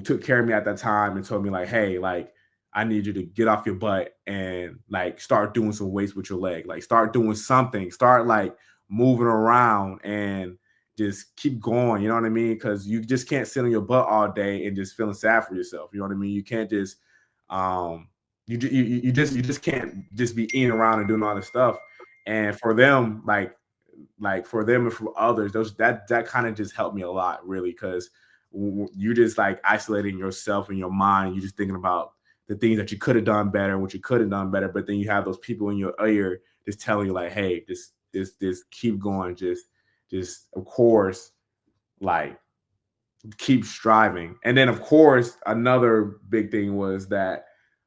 Speaker 2: took care of me at that time and told me like, hey, like I need you to get off your butt and like start doing some weights with your leg. Like start doing something. Start like moving around and just keep going. You know what I mean? Because you just can't sit on your butt all day and just feeling sad for yourself. You know what I mean? You can't just you just can't just be eating around and doing all this stuff. And for them, like for them and for others, that kind of just helped me a lot, really, because you just like isolating yourself in your mind. You're just thinking about the things that you could have done better and what you could have done better. But then you have those people in your ear just telling you like, hey, just keep going. Just of course, like keep striving. And then of course, another big thing was that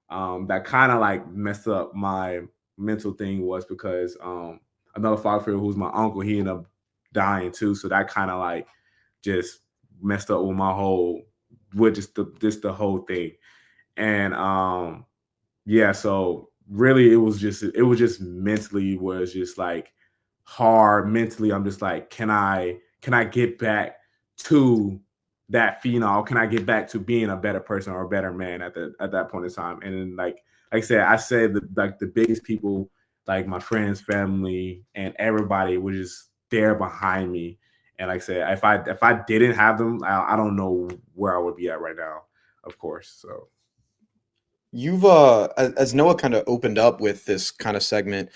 Speaker 2: that kind of like messed up my mental thing was because another father figure who's my uncle, he ended up dying too. So that kind of like just messed up with my whole, with just the whole thing. And so really it was just mentally was just like hard. Mentally, I'm just like, can I get back to that phenol? Can I get back to being a better person or a better man at that point in time? And then, like I said, the biggest people, like my friends, family, and everybody was just there behind me. And like I said, if I didn't have them, I don't know where I would be at right now, of course. So
Speaker 3: You've as Noah kind of opened up with this kind of segment,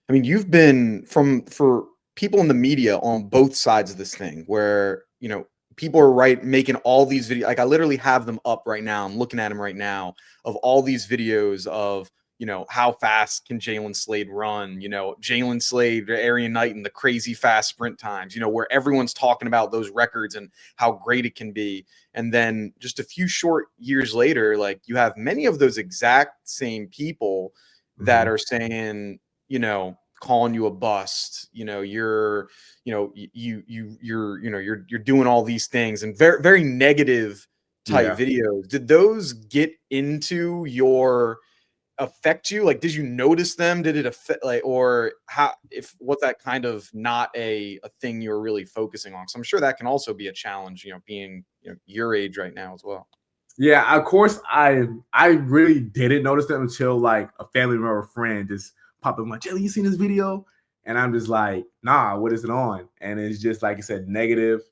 Speaker 3: I mean, you've been for people in the media on both sides of this thing where, you know, people are making all these videos. Like I literally have them up right now. I'm looking at them right now of all these videos of, you know, how fast can Jaylen Slade run? You know, Jaylen Slade, Arian Knight, and the crazy fast sprint times, you know, where everyone's talking about those records and how great it can be. And then just a few short years later, like you have many of those exact same people that are saying, you know, calling you a bust, you know, you're doing all these things and very, very negative type videos. Did those get into your affect you? Like, did you notice them? Did it affect, like, or how, if was that kind of not a thing you were really focusing on? So I'm sure that can also be a challenge, you know, being, you know, your age right now as well.
Speaker 2: Yeah, of course, I really didn't notice them until like a family member or friend just popped up like, Jaylen, you seen this video? And I'm just like, nah, what is it on? And it's just like I said, negative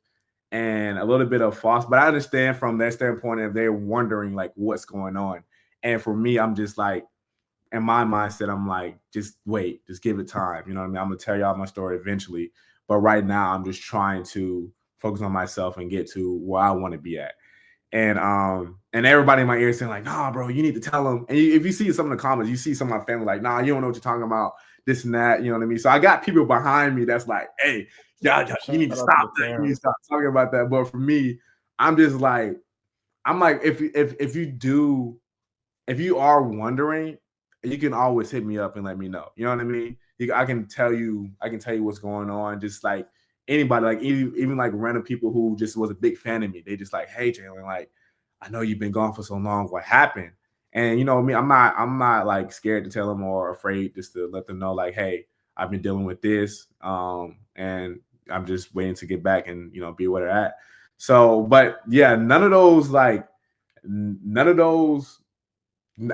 Speaker 2: and a little bit of false. But I understand from their standpoint if they're wondering like what's going on. And for me, I'm just like, in my mindset, I'm like, just wait, just give it time. You know what I mean? I'm gonna tell y'all my story eventually. But right now, I'm just trying to focus on myself and get to where I want to be at. And everybody in my ear saying like, nah, bro, you need to tell them. And if you see some of the comments, you see some of my family like, nah, you don't know what you're talking about, this and that. You know what I mean? So I got people behind me that's like, hey, yeah, you need to stop that. You need to stop talking about that. But for me, I'm just like, I'm like, if you are wondering, you can always hit me up and let me know. You know what I mean? I can tell you what's going on. Just like anybody, like even like random people who just was a big fan of me. They just like, hey, Jaylen, like, I know you've been gone for so long. What happened? And you know me, I'm not like scared to tell them or afraid, just to let them know, like, hey, I've been dealing with this, and I'm just waiting to get back and, you know, be where they're at. So, but yeah, none of those,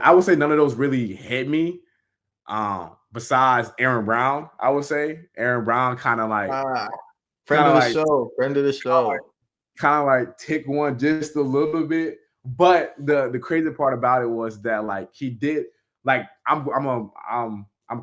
Speaker 2: I would say none of those really hit me. Besides Aaron Brown, I would say Aaron Brown kind of like
Speaker 1: friend of the show.
Speaker 2: Kind of like tick one just a little bit. But the crazy part about it was that like he did, like I'm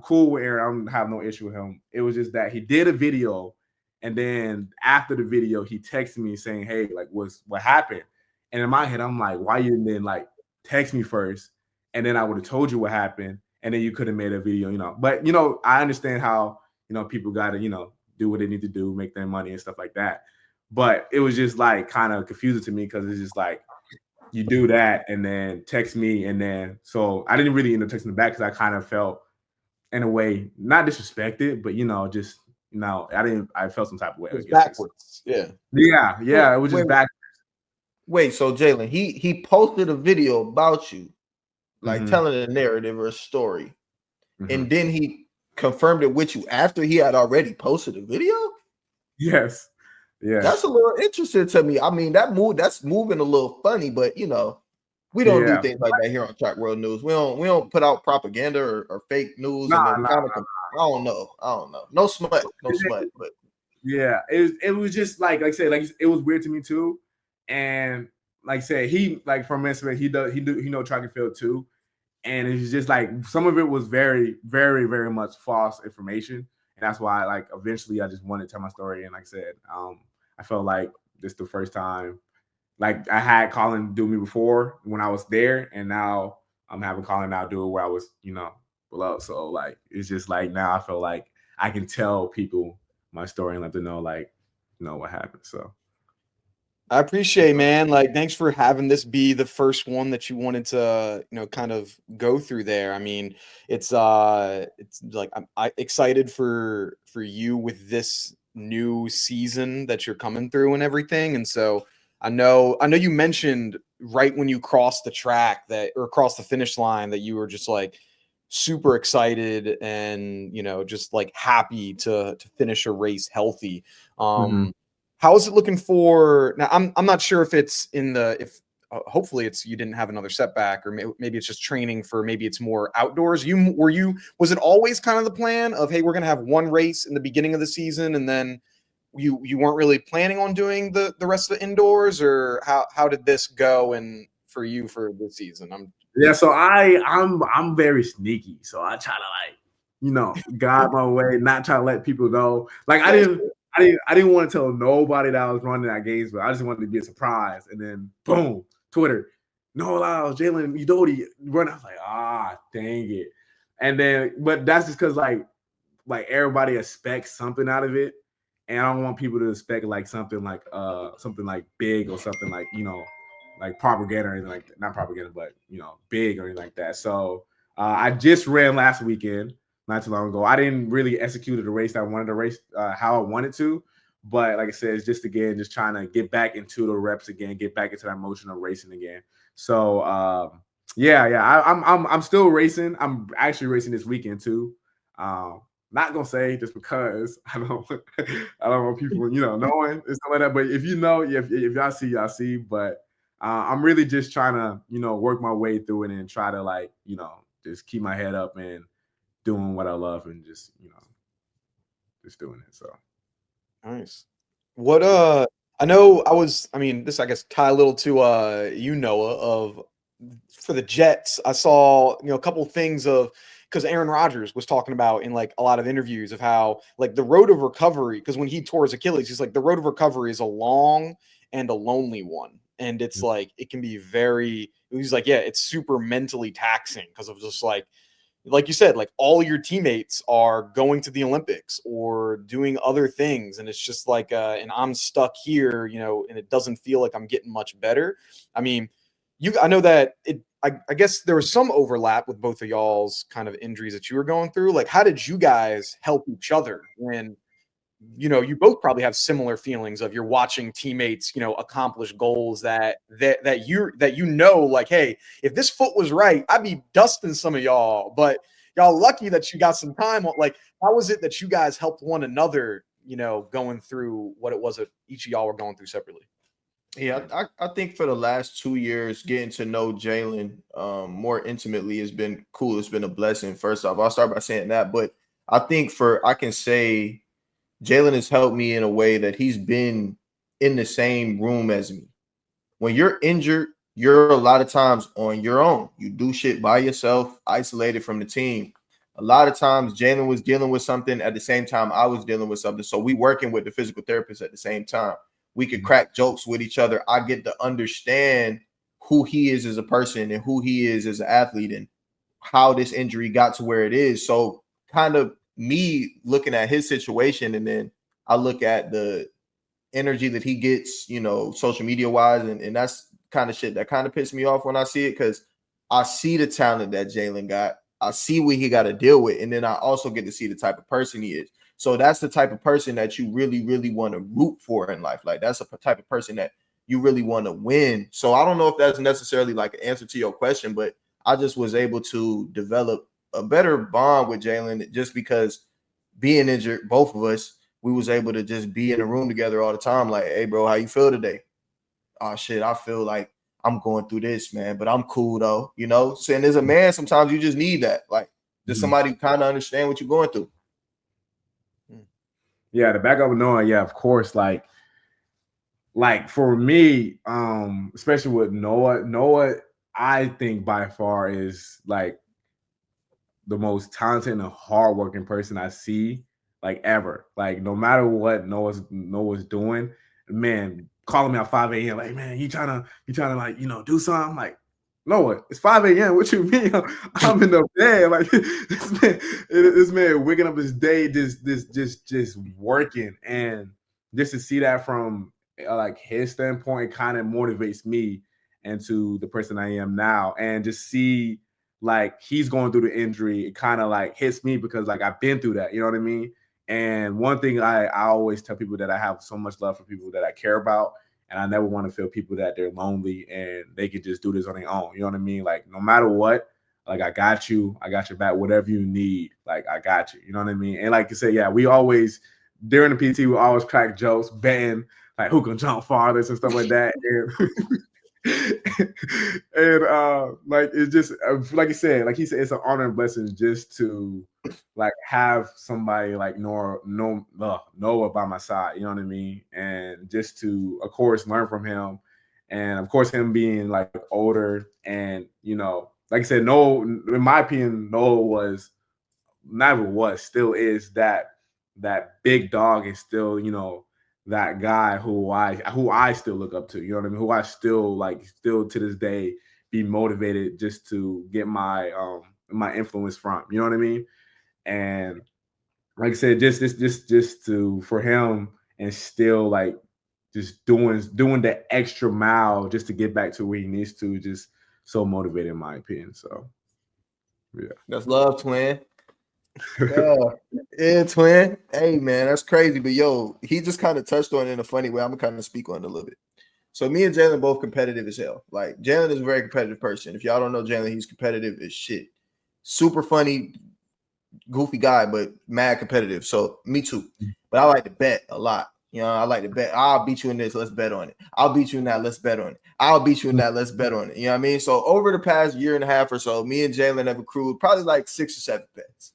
Speaker 2: cool with Aaron. I don't have no issue with him. It was just that he did a video, and then after the video, he texted me saying, hey, like what happened? And in my head, I'm like, why you didn't like text me first? And then I would have told you what happened, and then you could have made a video, you know. But, you know, I understand how, you know, people got to, you know, do what they need to do, make their money and stuff like that. But it was just like kind of confusing to me because it's just like you do that and then text me. And then so I didn't really end up texting back because I kind of felt in a way not disrespected, but, you know, just, you know, I felt some type of way.
Speaker 3: It was backwards. Yeah.
Speaker 2: It was just backwards.
Speaker 1: Wait, so Jaylen, he posted a video about you, like telling a narrative or a story, and then he confirmed it with you after he had already posted a video?
Speaker 2: Yes. Yeah.
Speaker 1: That's a little interesting to me. I mean, that's moving a little funny, but you know, we don't do things like that here on Track World News. We don't put out propaganda or fake news and then I don't know. No smut, but
Speaker 2: yeah, it was just like I said, like it was weird to me too. And like I said, he like from Minnesota, he know track and field too. And it's just like some of it was very, very, very much false information. And that's why like eventually I just wanted to tell my story. And like I said, I felt like this the first time, like I had Colin do me before when I was there, and now I'm having Colin now do it where I was, you know, below. So like it's just like now I feel like I can tell people my story and let them know, like, you know, what happened. So
Speaker 3: I appreciate, man. Like, thanks for having this be the first one that you wanted to, you know, kind of go through there. I mean, it's like I'm excited for you with this new season that you're coming through and everything. And so I know you mentioned right when you crossed the track or across the finish line that you were just like super excited and, you know, just like happy to finish a race healthy. how is it looking for now? I'm not sure if it's in the if hopefully it's you didn't have another setback, or maybe it's just training for maybe it's more outdoors. Was it always kind of the plan of, hey, we're gonna have one race in the beginning of the season, and then you weren't really planning on doing the rest of the indoors, or how did this go and for you for this season?
Speaker 2: So I'm very sneaky, so I try to guide my way, not try to let people know. Like I didn't want to tell nobody that I was running that games, but I just wanted to be a surprise. And then boom, Twitter, no Lyles, Jaylen, Udodi run. I was like, dang it. And then, but that's just because like everybody expects something out of it, and I don't want people to expect like something like big or something like like propaganda or anything like that. Not propaganda, but big or anything like that. So I just ran last weekend, not too long ago. I didn't really execute the race that I wanted to race how I wanted to, but like I said, it's just trying to get back into the reps again, get back into that motion of racing again. So I'm still racing. I'm actually racing this weekend too. Not gonna say just because I don't want people knowing and stuff like that. But if if y'all see, y'all see. But I'm really just trying to work my way through it and try to just keep my head up and doing what I love and just just doing it. So
Speaker 3: nice. What I mean this I guess tie a little to Noah, of for the Jets. I saw a couple of things of, because Aaron Rodgers was talking about in like a lot of interviews of how like the road of recovery, because when he tore his Achilles, he's like, the road of recovery is a long and a lonely one. And it's like, it can be he's like, yeah, it's super mentally taxing because of just like you said, like all your teammates are going to the Olympics or doing other things. And it's just like, and I'm stuck here, and it doesn't feel like I'm getting much better. I mean, I know that I guess there was some overlap with both of y'all's kind of injuries that you were going through. Like, how did you guys help each other when, you both probably have similar feelings of you're watching teammates, accomplish goals that like, hey, if this foot was right, I'd be dusting some of y'all, but y'all lucky that you got some time. Like, how was it that you guys helped one another, going through what it was that each of y'all were going through separately?
Speaker 1: Yeah, I think for the last 2 years, getting to know Jaylen more intimately has been cool. It's been a blessing. First off, I'll start by saying that. But I think I can say Jaylen has helped me in a way that he's been in the same room as me. When you're injured, you're a lot of times on your own. You do shit by yourself, isolated from the team. A lot of times Jaylen was dealing with something at the same time I was dealing with something. So we working with the physical therapist at the same time. We could crack jokes with each other. I get to understand who he is as a person and who he is as an athlete and how this injury got to where it is. So kind of me looking at his situation, and then I look at the energy that he gets, social media wise. And that's kind of shit that kind of pissed me off when I see it, because I see the talent that Jaylen got. I see what he got to deal with. And then I also get to see the type of person he is. So that's the type of person that you really, really want to root for in life. Like, that's a type of person that you really want to win. So I don't know if that's necessarily like an answer to your question, but I just was able to develop a better bond with Jaylen just because being injured, both of us, we was able to just be in a room together all the time. Like, hey, bro, how you feel today? Oh, shit, I feel like I'm going through this, man, but I'm cool though. Saying as a man, sometimes you just need that. Like, just somebody kind of understand what you're going through.
Speaker 2: Yeah, the backup of Noah, yeah, of course. Like for me, especially with Noah, I think by far is like the most talented and hardworking person I see like ever. Like, no matter what Noah's doing, man, calling me at 5 a.m. like, man, you trying to like, do something? I'm like, Noah, it's 5 a.m. What you mean? I'm in the bed. Like, this man waking up his day just working. And just to see that from like his standpoint kind of motivates me into the person I am now. And just see like he's going through the injury, it kind of like hits me because like I've been through that, you know what I mean? And one thing I always tell people that I have so much love for people that I care about, and I never want to feel people that they're lonely and they can just do this on their own. You know what I mean? Like, no matter what, like, I got your back, whatever you need, like, I got you. You know what I mean? And like you said, yeah, we always, during the PT, we always crack jokes, betting. like who can jump farthest and stuff like that. And like it's just like you said, like he said, it's an honor and blessing just to like have somebody like Noah by my side, you know what I mean, and just to of course learn from him, and of course him being like older, and you know, like I said, Noah, in my opinion, Noah still is that big dog, and still, you know, that guy who I still look up to, you know what I mean? Who I still to this day be motivated just to get my my influence from, you know what I mean? And like I said, just to for him and still like just doing the extra mile just to get back to where he needs to, just so motivated in my opinion. So yeah.
Speaker 1: That's love, twin. Yeah, twin. Hey, man, that's crazy. But yo, he just kind of touched on it in a funny way. I'm gonna kind of speak on it a little bit. So me and Jaylen both competitive as hell. Like Jaylen is a very competitive person. If y'all don't know Jaylen, he's competitive as shit. Super funny, goofy guy, but mad competitive. So me too. But I like to bet a lot. You know, I like to bet. I'll beat you in this. Let's bet on it. I'll beat you in that. Let's bet on it. I'll beat you in that. Let's bet on it. You know what I mean? So over the past year and a half or so, me and Jaylen have accrued probably like 6 or 7 bets.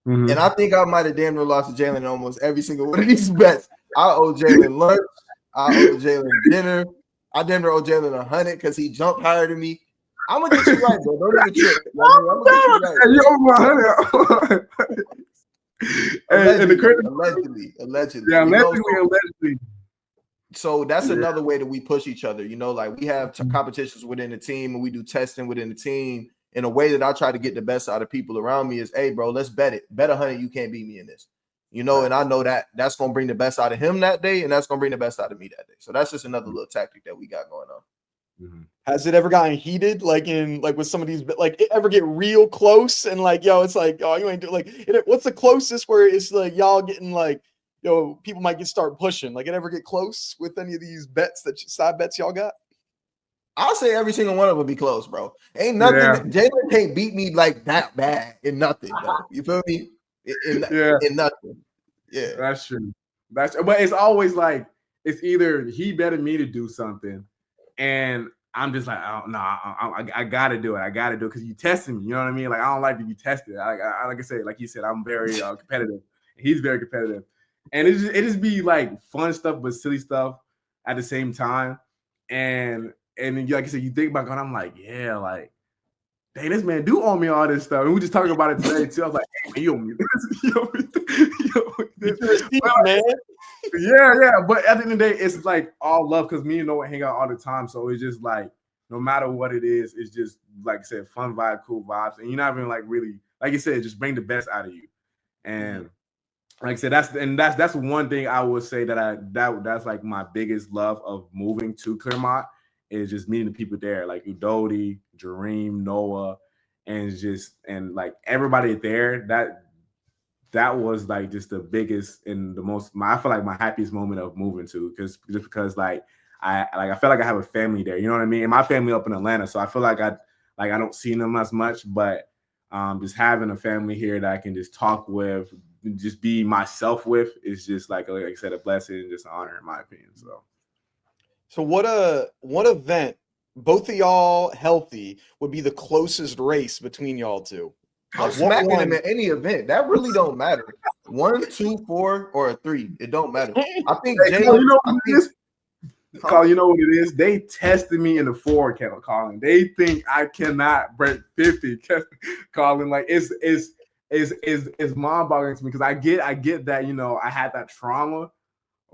Speaker 1: Mm-hmm. And I think I might have damn near lost to Jaylen in almost every single one of these bets. I owe Jaylen lunch. I owe Jaylen dinner. I damn near owe Jaylen 100 because he jumped higher than me. I'm gonna get you right, bro. Don't even trip. I'm gonna get you right.
Speaker 2: You owe 100.
Speaker 1: Allegedly.
Speaker 2: Yeah, allegedly.
Speaker 1: So that's another way that we push each other. You know, like we have competitions within the team, and we do testing within the team. In a way that I try to get the best out of people around me is, hey, bro, let's bet it. Bet 100, you can't beat me in this. You know, and I know that that's going to bring the best out of him that day, and that's going to bring the best out of me that day. So that's just another little tactic that we got going on.
Speaker 3: Mm-hmm. Has it ever gotten heated, like with some of these, like it ever get real close and like, yo, it's like, oh, you ain't do like, what's the closest where it's like y'all getting like, yo, people might start pushing? Like it ever get close with any of these bets side bets y'all got?
Speaker 1: I'll say every single one of them be close, bro. Ain't nothing. Yeah. Jaylen can't beat me like that bad in nothing, though. You feel me? In nothing. Yeah,
Speaker 2: that's true. But it's always like it's either he betted me to do something, and I'm just like, oh, no, I gotta do it. I gotta do it because you testing me. You know what I mean? Like I don't like to be tested. Like I said, like you said, I'm very competitive. He's very competitive, and it just be like fun stuff but silly stuff at the same time, and then, like I said, you think about it, I'm like, yeah, like, dang, this man do owe me all this stuff. And we just talking about it today, too. I was like, hey, you owe me this. You owe me this. Man. Yeah. But at the end of the day, it's like all love because me and Noah hang out all the time. So it's just like, no matter what it is, it's just, like I said, fun vibe, cool vibes. And you're not even like really, like you said, just bring the best out of you. And like I said, that's one thing I would say that's like my biggest love of moving to Claremont. Is just meeting the people there, like Udodi, Jareem, Noah, and like everybody there. That was like just the biggest and the most. I feel like my happiest moment of moving to, because like I feel like I have a family there. You know what I mean? And my family up in Atlanta, so I feel like I don't see them as much, but just having a family here that I can just talk with, just be myself with, is just like I said, a blessing, just an honor in my opinion.
Speaker 3: So what event, both of y'all healthy, would be the closest race between y'all two?
Speaker 1: I'm smacking him at any event. That really don't matter. 1, 2, 4, or a 3. It don't matter. I think Jaylen.
Speaker 2: You know what it is? Colin, you know what it is? They tested me in the 4 count, Colin. They think I cannot break 50. Colin, like it's mind-boggling to me because I get that, you know, I had that trauma.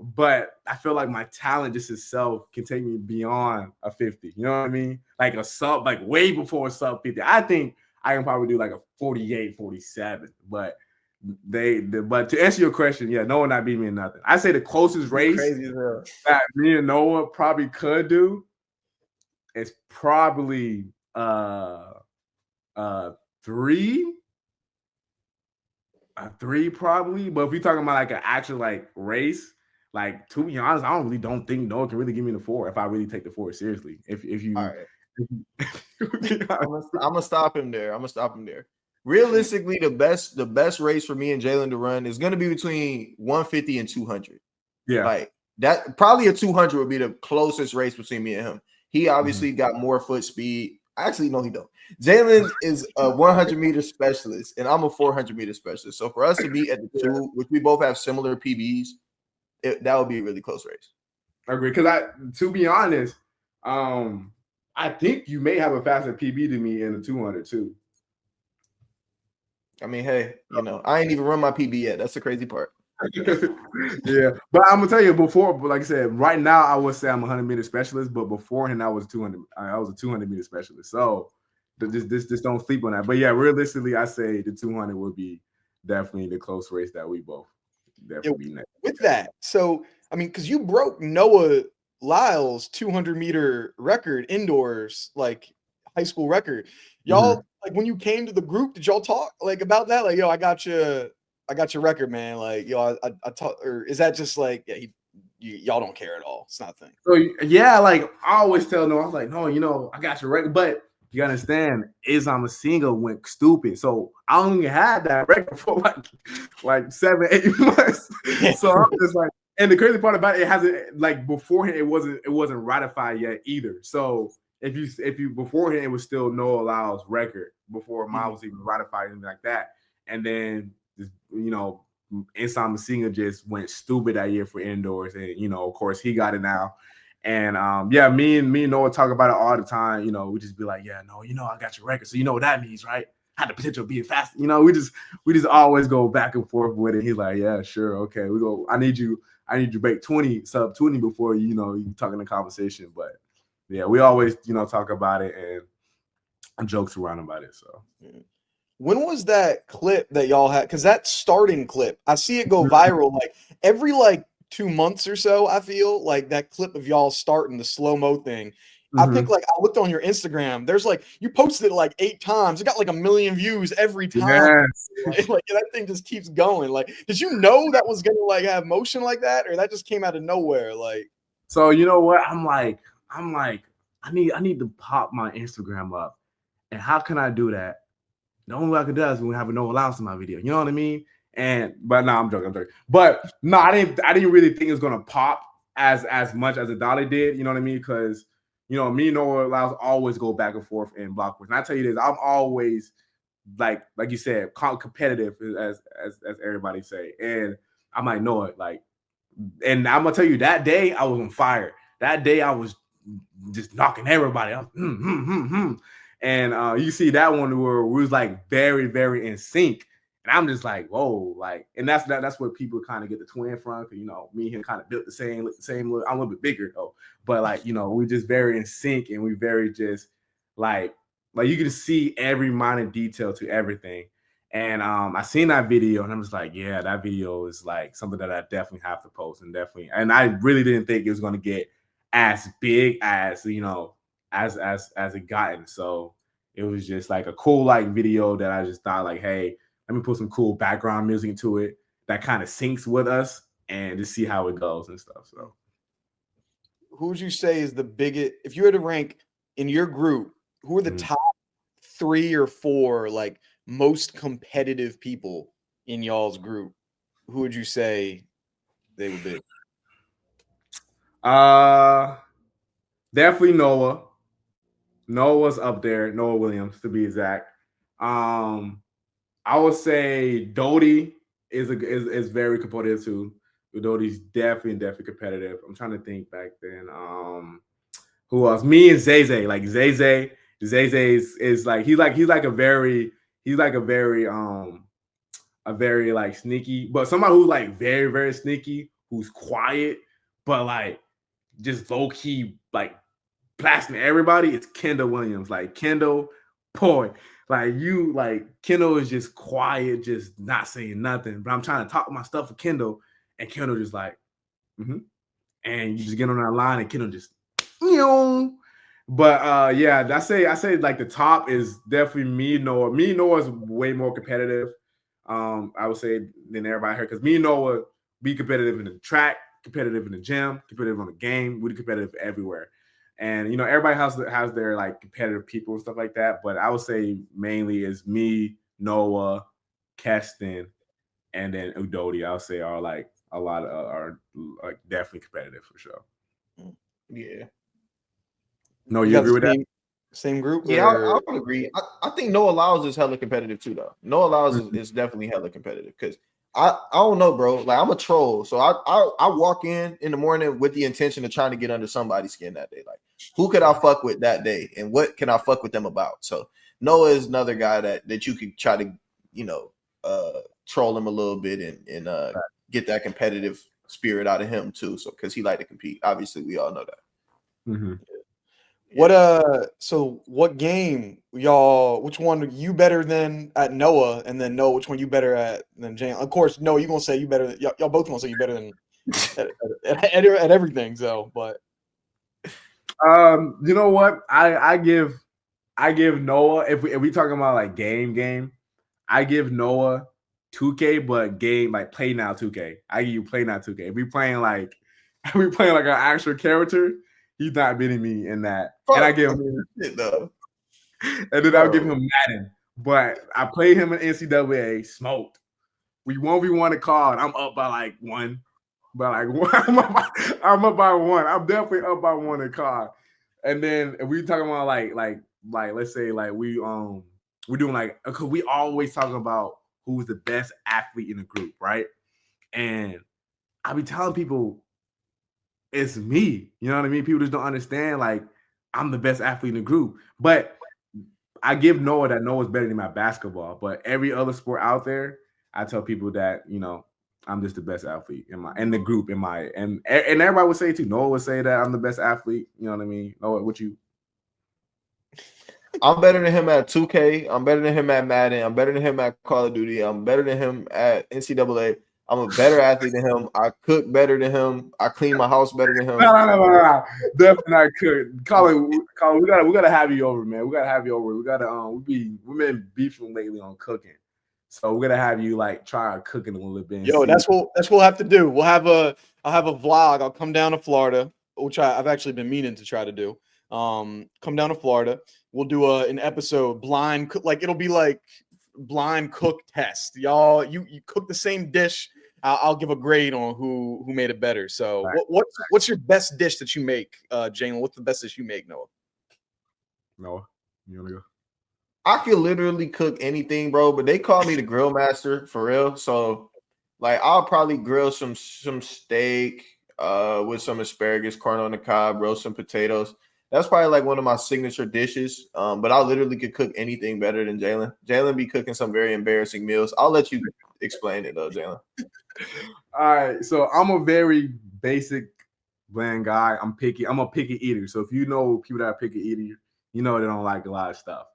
Speaker 2: But I feel like my talent just itself can take me beyond a 50. You know what I mean? Like a sub, like way before a sub 50. I think I can probably do like a 48, 47. But but to answer your question, yeah, Noah not beat me in nothing. I say the closest race that me and Noah probably could do is probably 3. 3 probably. But if you're talking about like an actual like race. Like, to be honest, I don't think Noah can really give me the 4 if I really take the 4 seriously. If you,
Speaker 1: all right. I'm gonna stop him there. Realistically, the best race for me and Jaylen to run is gonna be between 150 and 200.
Speaker 2: Yeah,
Speaker 1: like That probably a 200 would be the closest race between me and him. He obviously got more foot speed. Actually, no, he don't. Jaylen is a 100-meter specialist, and I'm a 400-meter specialist. So for us to meet at the two, which we both have similar PBs, that would be a really close race.
Speaker 2: I agree. Because to be honest, I think you may have a faster PB than me in the 200 too.
Speaker 1: I mean, hey, I ain't even run my PB yet. That's the crazy part.
Speaker 2: Yeah, but I'm gonna tell you before, like I said, right now I would say I'm a 100-meter specialist, but beforehand I was 200. I was a 200-meter specialist. So this don't sleep on that. But yeah, realistically, I say the 200 would be definitely the close race that we both definitely be next.
Speaker 3: With that, so I mean, because you broke Noah Lyles' 200-meter record indoors, like high school record. Y'all, like when you came to the group, did y'all talk like about that? Like, yo, I got your record, man. Like, yo, I talk, or is that just like, yeah, y'all don't care at all? It's not a thing.
Speaker 2: So yeah, like I always tell Noah, I was like, no, I got your record, but you understand, Islam Masinga went stupid. So I only had that record for like 7-8 months. So I'm just like, and the crazy part about it hasn't, like, beforehand it wasn't ratified yet either. So if you beforehand it was still Noah Lyles' record before mine was even ratified, anything like that. And then Islam Masinga just went stupid that year for indoors, and of course he got it now. And yeah, me and Noah talk about it all the time. We just be like, yeah, no, I got your record, so you know what that means, right? Had the potential of being fast. We just always go back and forth with it. He's like, yeah, sure, okay, we go. I need you to break 20 sub 20 before you talk in the conversation. But yeah, we always talk about it and jokes around about it. So.
Speaker 3: When was that clip that y'all had? Because that starting clip, I see it go viral like every 2 months or so. I feel like that clip of y'all starting the slow-mo thing. I think I looked on your Instagram. There's you posted it 8 times. It got 1 million views every time.
Speaker 2: Yes.
Speaker 3: Like that thing just keeps going. Did you know that was gonna have motion like that, or that just came out of nowhere?
Speaker 2: So you know what? I'm like, I need to pop my Instagram up, and how can I do that? The only way I could do that is when we have a Noah Lyles in my video. You know what I mean? But no, I'm joking. But no, I didn't really think it was gonna pop as much as a dolly did. You know what I mean? Because me and Noah Lyles always go back and forth in block wars. And I tell you this, I'm always like you said, competitive as everybody say. And I'm like, Noah, and I'm gonna tell you, that day I was on fire. That day I was just knocking everybody. I was, And you see that one where we was very, very in sync. And I'm just like, whoa, and that's where people kind of get the twin from. Cause me and him kind of built the same. I'm a little bit bigger though. But we just very in sync, and we very just like you can see every minor detail to everything. And I seen that video, and I'm just like, yeah, that video is something that I definitely have to post, and I really didn't think it was gonna get as big as as it gotten. So it was just a cool video that I just thought hey, let me put some cool background music into it that kind of syncs with us and just see how it goes and stuff. So
Speaker 3: who would you say is the biggest, if you had to rank in your group, who are the top 3 or 4 most competitive people in y'all's group? Who would you say they would be?
Speaker 2: Definitely Noah. Noah's up there. Noah Williams, to be exact. I would say Doty is very competitive too. Doty's definitely competitive. I'm trying to think back then. Who else? Me and Zay. Zay is he's a very sneaky, but somebody who's very, very sneaky, who's quiet, but just low key blasting everybody. It's Kendall Williams. Kendall, boy, Kendall is just quiet, just not saying nothing. But I'm trying to talk my stuff for Kendall, and Kendall just and you just get on that line, and Kendall just, But yeah, I say the top is definitely me and Noah. Me and Noah is way more competitive. I would say than everybody here, because me and Noah be competitive in the track, competitive in the gym, competitive on the game. We're competitive everywhere. And everybody has their competitive people and stuff like that. But I would say mainly is me, Noah, Keston, and then Udodi. I would say are a lot are like definitely competitive for sure.
Speaker 1: Yeah.
Speaker 2: No,
Speaker 3: You
Speaker 2: you
Speaker 3: got
Speaker 2: agree
Speaker 3: the
Speaker 2: with that?
Speaker 3: same group?
Speaker 1: Yeah, I
Speaker 3: Or
Speaker 1: would agree. I think Noah Lyles is hella competitive too, though. Noah Lyles
Speaker 2: Mhm.
Speaker 1: is definitely hella competitive because I don't know, bro. Like I'm a troll, so I walk in the morning with the intention of trying to get under somebody's skin that day. Like, who could I fuck with that day, and what can I fuck with them about? So Noah is another guy that you could try to, you know, troll him a little bit and get that competitive spirit out of him too. So because he like to compete, obviously we all know that.
Speaker 2: Mhm.
Speaker 3: what so what game y'all, which one are you better than at Noah, and then Noah, which one you better at than Jalen? Of course, Noah, you gonna say you better y'all both gonna say you better than at everything, so but
Speaker 2: You know what? I give Noah, if we talking about like game, I give Noah 2K, but game like play now 2K. I give you play now 2K. If we playing like if we playing like an actual character, he's not beating me in that. And I give him
Speaker 1: though.
Speaker 2: and then I'll give him Madden. But I played him in NCAA, smoked. We 1v1 a card. I'm up by like one. By like one. I'm up by one. I'm definitely up by one in card. And then if we talking about like let's say like we're doing like, because we always talking about who's the best athlete in the group, right? And I be telling people it's me. You know what I mean? People just don't understand like I'm the best athlete in the group. But I give Noah that Noah's better than my basketball. But every other sport out there, I tell people that, you know, I'm just the best athlete in the group and everybody would say too. Noah would say that I'm the best athlete. You know what I mean? Noah, what you?
Speaker 1: I'm better than him at 2K. I'm better than him at Madden. I'm better than him at Call of Duty. I'm better than him at NCAA. I'm a better athlete than him. I cook better than him. I clean my house better than him.
Speaker 2: No. Definitely not could. Colin, we gotta have you over, man. We gotta have you over. We gotta we've been beefing lately on cooking. So we're gonna have you like try cooking a little bit.
Speaker 3: yo, that's what we'll have to do. I'll have a vlog. I'll come down to Florida, which I've actually been meaning to try to do. Come down to Florida. We'll do an episode blind like it'll be like blind cook test. Y'all, you cook the same dish. I'll give a grade on who made it better. So what's your best dish that you make, Jaylen? What's the best dish you make, Noah?
Speaker 2: Noah, you wanna go?
Speaker 1: I can literally cook anything, bro. But they call me the grill master for real. So, like, I'll probably grill some steak, with some asparagus, corn on the cob, roast some potatoes. That's probably like one of my signature dishes. But I literally could cook anything better than Jaylen. Jaylen be cooking some very embarrassing meals. I'll let you explain it though, Jaylen.
Speaker 2: All right, so I'm a very basic, bland guy. I'm picky. I'm a picky eater. So if you know people that are picky eater, you know they don't like a lot of stuff.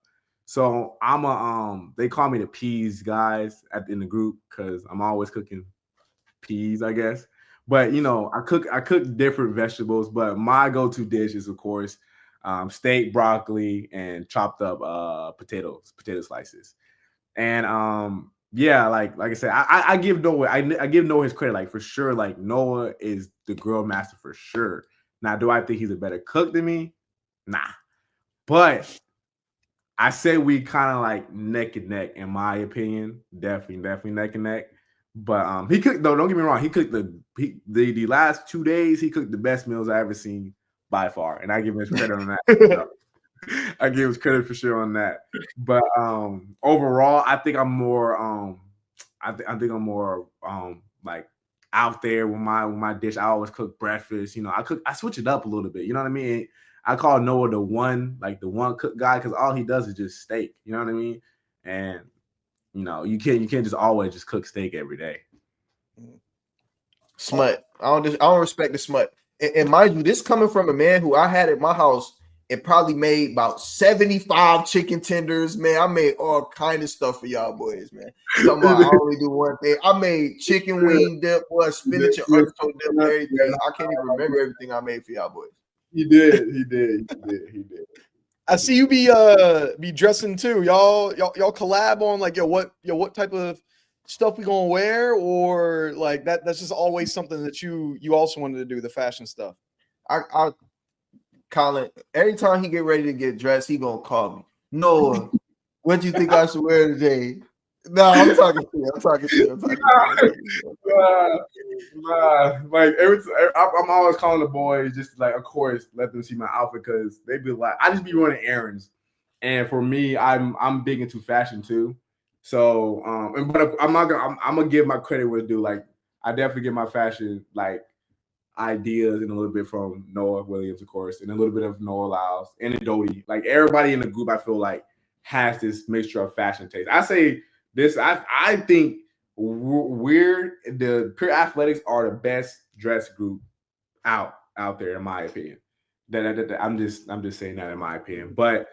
Speaker 2: So I'm a they call me the peas guys in the group because I'm always cooking peas, I guess. But you know, I cook different vegetables, but my go-to dish is of course steak, broccoli, and chopped up potato slices. And yeah, like I said, I give Noah I give Noah his credit, like for sure. Like Noah is the grill master for sure. Now, do I think he's a better cook than me? Nah. But I say we kind of like neck and neck, in my opinion. Definitely neck and neck. But he cooked though. Don't get me wrong. He cooked the last 2 days. He cooked the best meals I ever seen by far, and I give him his credit on that. I give him credit for sure on that. But overall, I think I'm more I think I'm more like out there with my dish. I always cook breakfast. You know, I switch it up a little bit. You know what I mean? I call Noah the one cook guy because all he does is just steak. You know what I mean? And you know, you can't just always just cook steak every day.
Speaker 1: Smut. I don't respect the smut. And mind you, this coming from a man who I had at my house and probably made about 75 chicken tenders. Man, I made all kind of stuff for y'all boys, man. Talking about I only do one thing. I made chicken wing dip, spinach and artichoke dip, and everything. I can't even remember everything I made for y'all boys.
Speaker 2: He did.
Speaker 3: I see you be dressing too. Y'all collab on like what type of stuff we gonna wear, or like that's just always something that you also wanted to do, the fashion stuff.
Speaker 1: I Colin, every time he get ready to get dressed, he gonna call me. Noah, what do you think I should wear today? No, I'm talking to you. I'm talking to you. I'm talking to you.
Speaker 2: Like I'm always calling the boys just like, of course, let them see my outfit because they be like, I just be running errands, and for me, I'm big into fashion too. So, but I'm gonna give my credit where it's due. Like, I definitely get my fashion like ideas and a little bit from Noah Williams, of course, and a little bit of Noah Lyles and Dodie. Like everybody in the group, I feel like has this mixture of fashion taste. I say this. I think we're the Pure Athletics are the best dress group out there, in my opinion. I'm just saying that in my opinion. But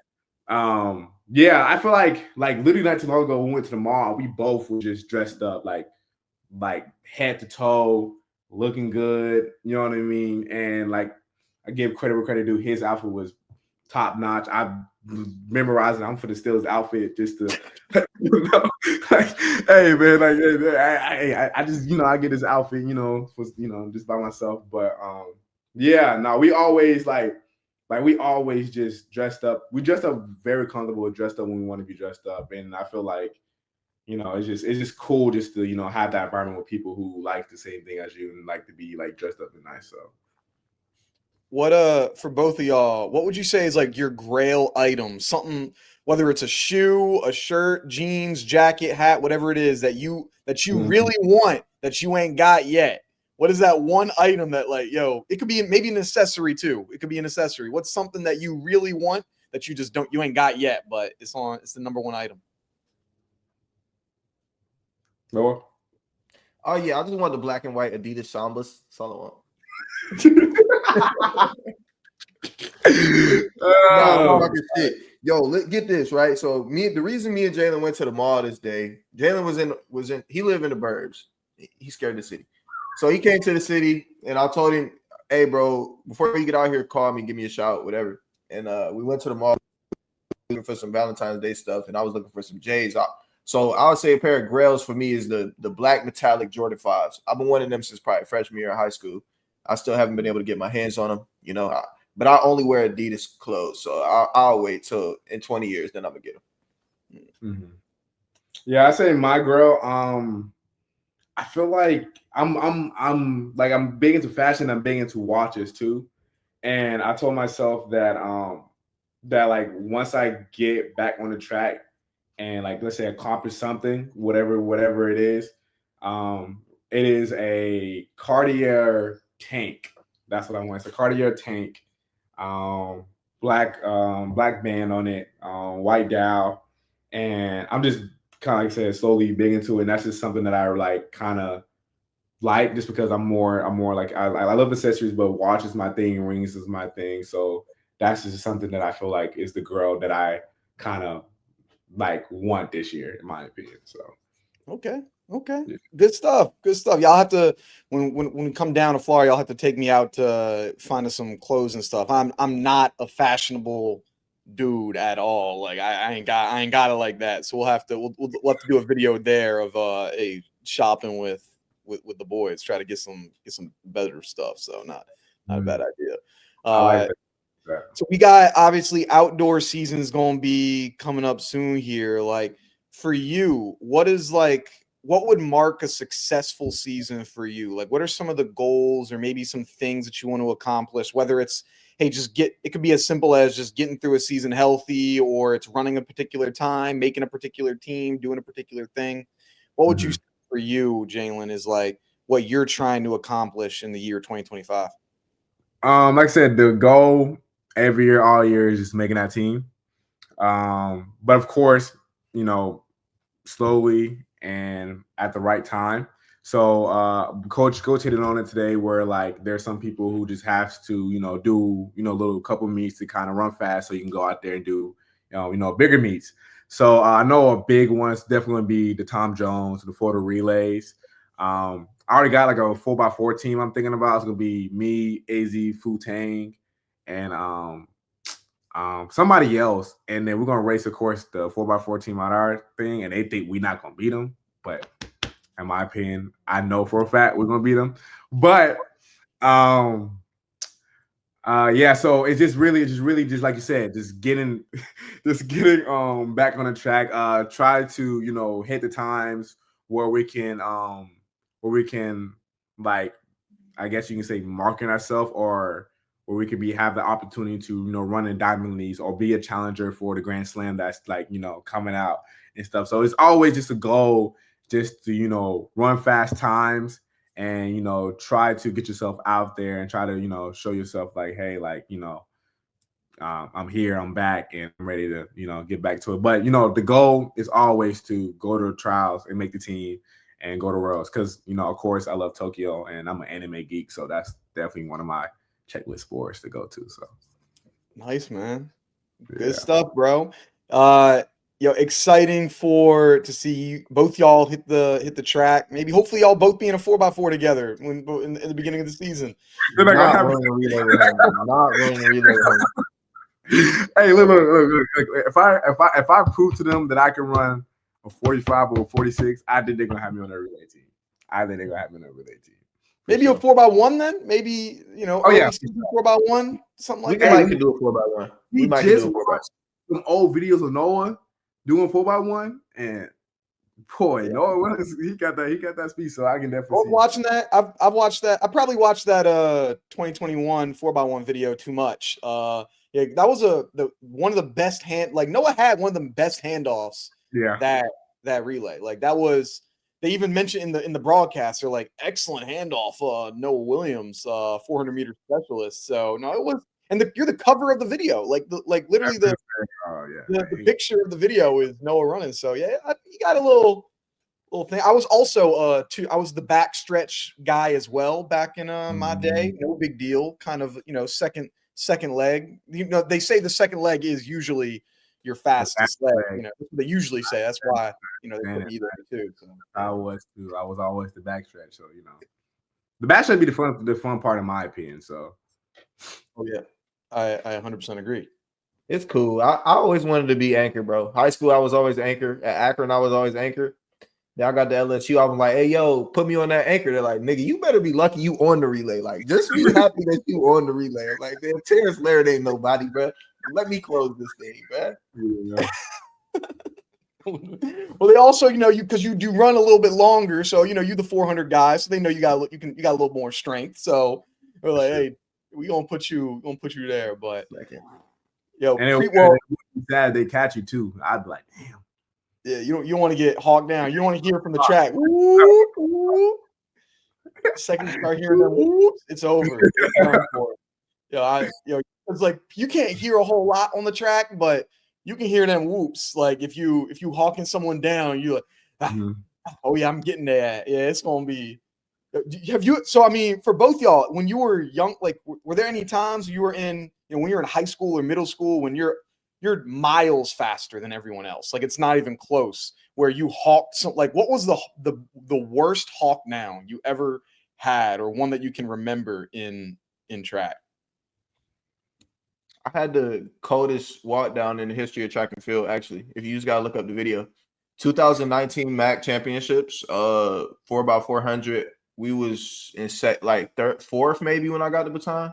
Speaker 2: yeah, I feel like literally not too long ago when we went to the mall, we both were just dressed up like head to toe, looking good. You know what I mean? And like I give credit where credit due. His outfit was top notch. I was memorizing. I'm for the steal his outfit just to, like, hey man, like I just I get this outfit, for just by myself. But yeah, no, we always like we always just dressed up. We dressed up very comfortable, dressed up when we want to be dressed up, and I feel like it's just cool just to have that environment with people who like the same thing as you and like to be like dressed up and nice. So
Speaker 3: What for both of y'all, what would you say is like your grail item? Something, whether it's a shoe, a shirt, jeans, jacket, hat, whatever it is that you really want that you ain't got yet. What is that one item that like, it could be maybe an accessory too. It could be an accessory. What's something that you really want that you ain't got yet, but it's the number one item?
Speaker 2: Noah.
Speaker 1: Oh yeah, I just want the black and white Adidas Sambas. That's all I want. No, I'm shit. Yo, get this right. So the reason me and Jaylen went to the mall this day, Jaylen was in. He lived in the burbs. He's scared of the city, so he came to the city, and I told him, "Hey, bro, before you get out here, call me, give me a shout, whatever." And we went to the mall looking for some Valentine's Day stuff, and I was looking for some J's. So I would say a pair of grails for me is the black metallic Jordan 5s. I've been wanting them since probably freshman year of high school. I still haven't been able to get my hands on them, but I only wear Adidas clothes, so I'll wait till in 20 years, then I'm gonna get them.
Speaker 2: Mm-hmm. Yeah, I say my girl. I feel like I'm big into fashion. I'm big into watches too, and I told myself that like once I get back on the track and like let's say accomplish something, whatever it is, it is a Cartier tank. That's what I want. It's a Cartier tank, black band on it, white dial, and I'm just kind of like I said slowly big into it. And that's just something that I like kind of like just because I'm more like I love accessories, but watch is my thing, rings is my thing. So that's just something that I feel like is the girl that I kind of like want this year, in my opinion. So
Speaker 3: okay. Yeah. Good stuff. Y'all have to when we come down to Florida, y'all have to take me out to find us some clothes and stuff. I'm not a fashionable dude at all. Like I ain't got it like that. So we'll have to do a video there of a shopping with the boys. Try to get some better stuff. So not a bad idea.
Speaker 2: I like that.
Speaker 3: So we got obviously outdoor season is going to be coming up soon here. Like for you, what would mark a successful season for you? Like what are some of the goals or maybe some things that you want to accomplish, whether it's, hey, it could be as simple as just getting through a season healthy, or it's running a particular time, making a particular team, doing a particular thing. What would you say for you, Jaylen, is like what you're trying to accomplish in the year 2025?
Speaker 2: Like I said, the goal every year, all year is just making that team. But of course, slowly and at the right time. So coach hit it on it today where like there's some people who just have to, do, little couple meets to kind of run fast so you can go out there and do, bigger meets. So I know a big one is definitely going to be the Tom Jones, the photo relays. I already got like a 4x4 team I'm thinking about. It's going to be me, AZ, Fu Tang, and somebody else. And then we're going to race, of course, the 4x4 team on our thing. And they think we're not going to beat them. But in my opinion, I know for a fact we're going to beat them. But Yeah, so it's just really just like you said, just getting back on the track. Try to, you know, hit the times where we can like, I guess you can say, market ourselves, or where we could have the opportunity to, you know, run in Diamond Leagues or be a challenger for the Grand Slam that's, like, you know, coming out and stuff. So it's always just a goal just to, you know, run fast times and, you know, try to get yourself out there and try to, you know, show yourself like, hey, like, you know, I'm here, I'm back, and I'm ready to, you know, get back to it. But, you know, the goal is always to go to the trials and make the team and go to Worlds. Because, you know, of course, I love Tokyo and I'm an anime geek. So that's definitely one of my checklist sports to go to. So
Speaker 3: Nice, man.
Speaker 2: yeah.
Speaker 3: Good stuff, bro. Exciting to see both y'all hit the track. Maybe hopefully y'all both be in a 4x4 together in the beginning of the season.
Speaker 2: They're not gonna have
Speaker 1: running a relay with him. Not running a relay with him.
Speaker 2: Hey, look. If I prove to them that I can run a 45 or a 46, I think they're gonna have me on their relay team.
Speaker 3: Maybe a 4x1 then. Maybe, you know, 4x1, something like that.
Speaker 1: We might do a 4x1. We might
Speaker 2: just
Speaker 1: do a 4x1.
Speaker 2: watched some old videos of Noah doing 4x1, and boy, Noah, he got that speed. So I can definitely see
Speaker 3: watching that. I've watched that. I probably watched that 2021 4x1 video too much. Yeah, that was one of the best Noah had one of the best handoffs.
Speaker 2: Yeah.
Speaker 3: That relay. Like that was, they even mentioned in the broadcast, they're like, excellent handoff, Noah Williams, 400-meter specialist. So no, it was, and you're the cover of the video, literally the picture of the video is Noah running. So yeah, you got a little thing. I was also I was the backstretch guy as well back in my day. No big deal. Kind of, you know, second leg. You know, they say the second leg is usually your fastest leg. You know, they usually say. That's why, you know, they put me there too. So.
Speaker 2: I was too. I was always the backstretch. So, you know, the backstretch be the fun part in my opinion. So,
Speaker 3: oh yeah, I 100% agree.
Speaker 1: It's cool. I always wanted to be anchor, bro. High school, I was always anchor. At Akron, I was always anchor. Then I got the LSU. I was like, hey, yo, put me on that anchor. They're like, nigga, you better be lucky you on the relay. Like, just be happy that you on the relay. I'm like, man, Terrence Laird ain't nobody, bro. Let me close this thing, bro.
Speaker 3: Well, they also, you know, because you do run a little bit longer, so you know you the 400 guy, so they know you got a little more strength. So we're like, hey, we gonna put you there. But yo,
Speaker 2: and it was sad they catch you too. I'd be like, damn.
Speaker 3: Yeah, you don't want to get hogged down. You don't want to hear from the track. Whoop, whoop. The second you start hearing them whoops, it's over. It's like you can't hear a whole lot on the track, but you can hear them whoops. Like if you hawking someone down, you're like, oh yeah, I'm getting that. Yeah, it's gonna be. Have you? So I mean, for both y'all, when you were young, like, were there any times you were in, you know, when you're in high school or middle school, when you're miles faster than everyone else, like it's not even close, where you hawked some, like what was the worst hawk down you ever had, or one that you can remember in track?
Speaker 1: I had the coldest walk down in the history of track and field, actually. If you just gotta look up the video. 2019 MAC championships, 4x400. We was in fourth maybe when I got the baton.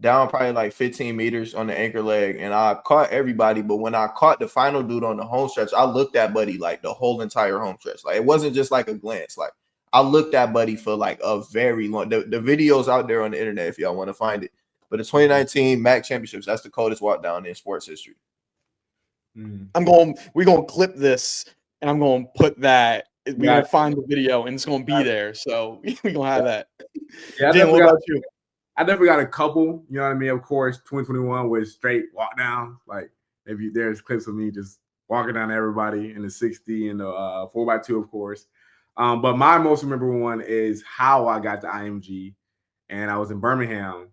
Speaker 1: Down probably like 15 meters on the anchor leg, and I caught everybody. But when I caught the final dude on the home stretch, I looked at buddy like the whole entire home stretch. Like it wasn't just like a glance. Like I looked at buddy for like a very long. The video's out there on the internet if y'all want to find it. But the 2019 MAC championships, that's the coldest walk down in sports history.
Speaker 3: We're gonna clip this, and I'm gonna put that. We're gonna find the video, and it's gonna be there. So we're gonna have that.
Speaker 2: Yeah,
Speaker 3: Dan, what about you?
Speaker 2: I definitely got a couple, you know what I mean? Of course, 2021 was straight walk down. Like, there's clips of me just walking down everybody in the 60 and the 4x2, of course. But my most memorable one is how I got to IMG. And I was in Birmingham,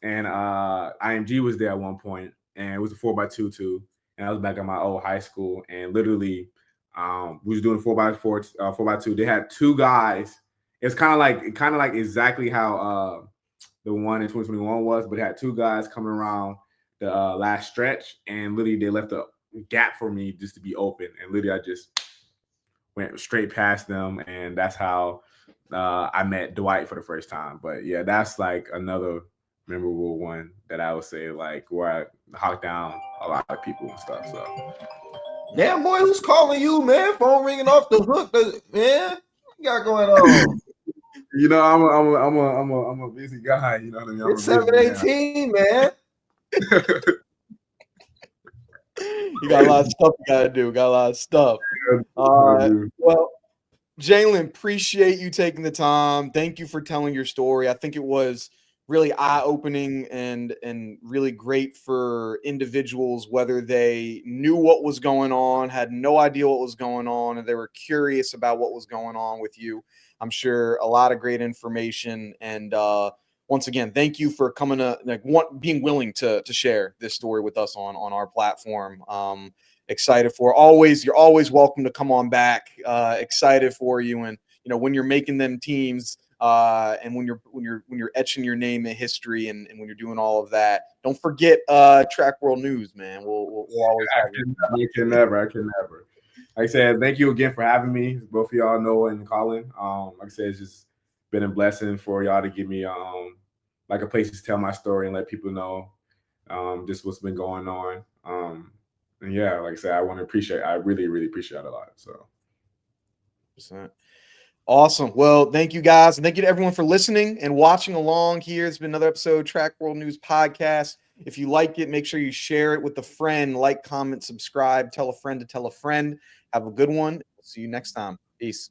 Speaker 2: and IMG was there at one point, and it was a 4x2 too. And I was back at my old high school, and literally we was doing 4x2. They had two guys. It's kind of like exactly how the one in 2021 was, but it had two guys coming around the last stretch, and literally they left a gap for me just to be open, and literally I just went straight past them, and that's how I met Dwight for the first time. But yeah, that's like another memorable one that I would say like where I hawked down a lot of people and stuff. So
Speaker 1: damn boy, who's calling you, man? Phone ringing off the hook, man. What you got going on?
Speaker 2: you know, I'm a busy guy. You know what I mean? I'm
Speaker 1: It's
Speaker 2: a busy
Speaker 1: 7:18, man.
Speaker 3: You got a lot of stuff you gotta do. Got a lot of stuff. Well, Jaylen, appreciate you taking the time. Thank you for telling your story. I think it was really eye-opening and really great for individuals, whether they knew what was going on, had no idea what was going on, and they were curious about what was going on with you. I'm sure a lot of great information. And once again, thank you for coming to being willing to share this story with us on our platform. Excited for you're always welcome to come on back. Excited for you, and when you're making them teams, and when you're etching your name in history, and when you're doing all of that, don't forget Track World News, man. We'll always have you.
Speaker 2: I can never. Like I said, thank you again for having me, both of y'all, Noah and Colin. Like I said, it's just been a blessing for y'all to give me like a place to tell my story and let people know just what's been going on. And yeah, like I said, I really, really appreciate it a lot. So
Speaker 3: 100%. Awesome. Well, thank you guys. And thank you to everyone for listening and watching along here. It's been another episode of Track World News Podcast. If you like it, make sure you share it with a friend, like, comment, subscribe, tell a friend to tell a friend. Have a good one. See you next time. Peace.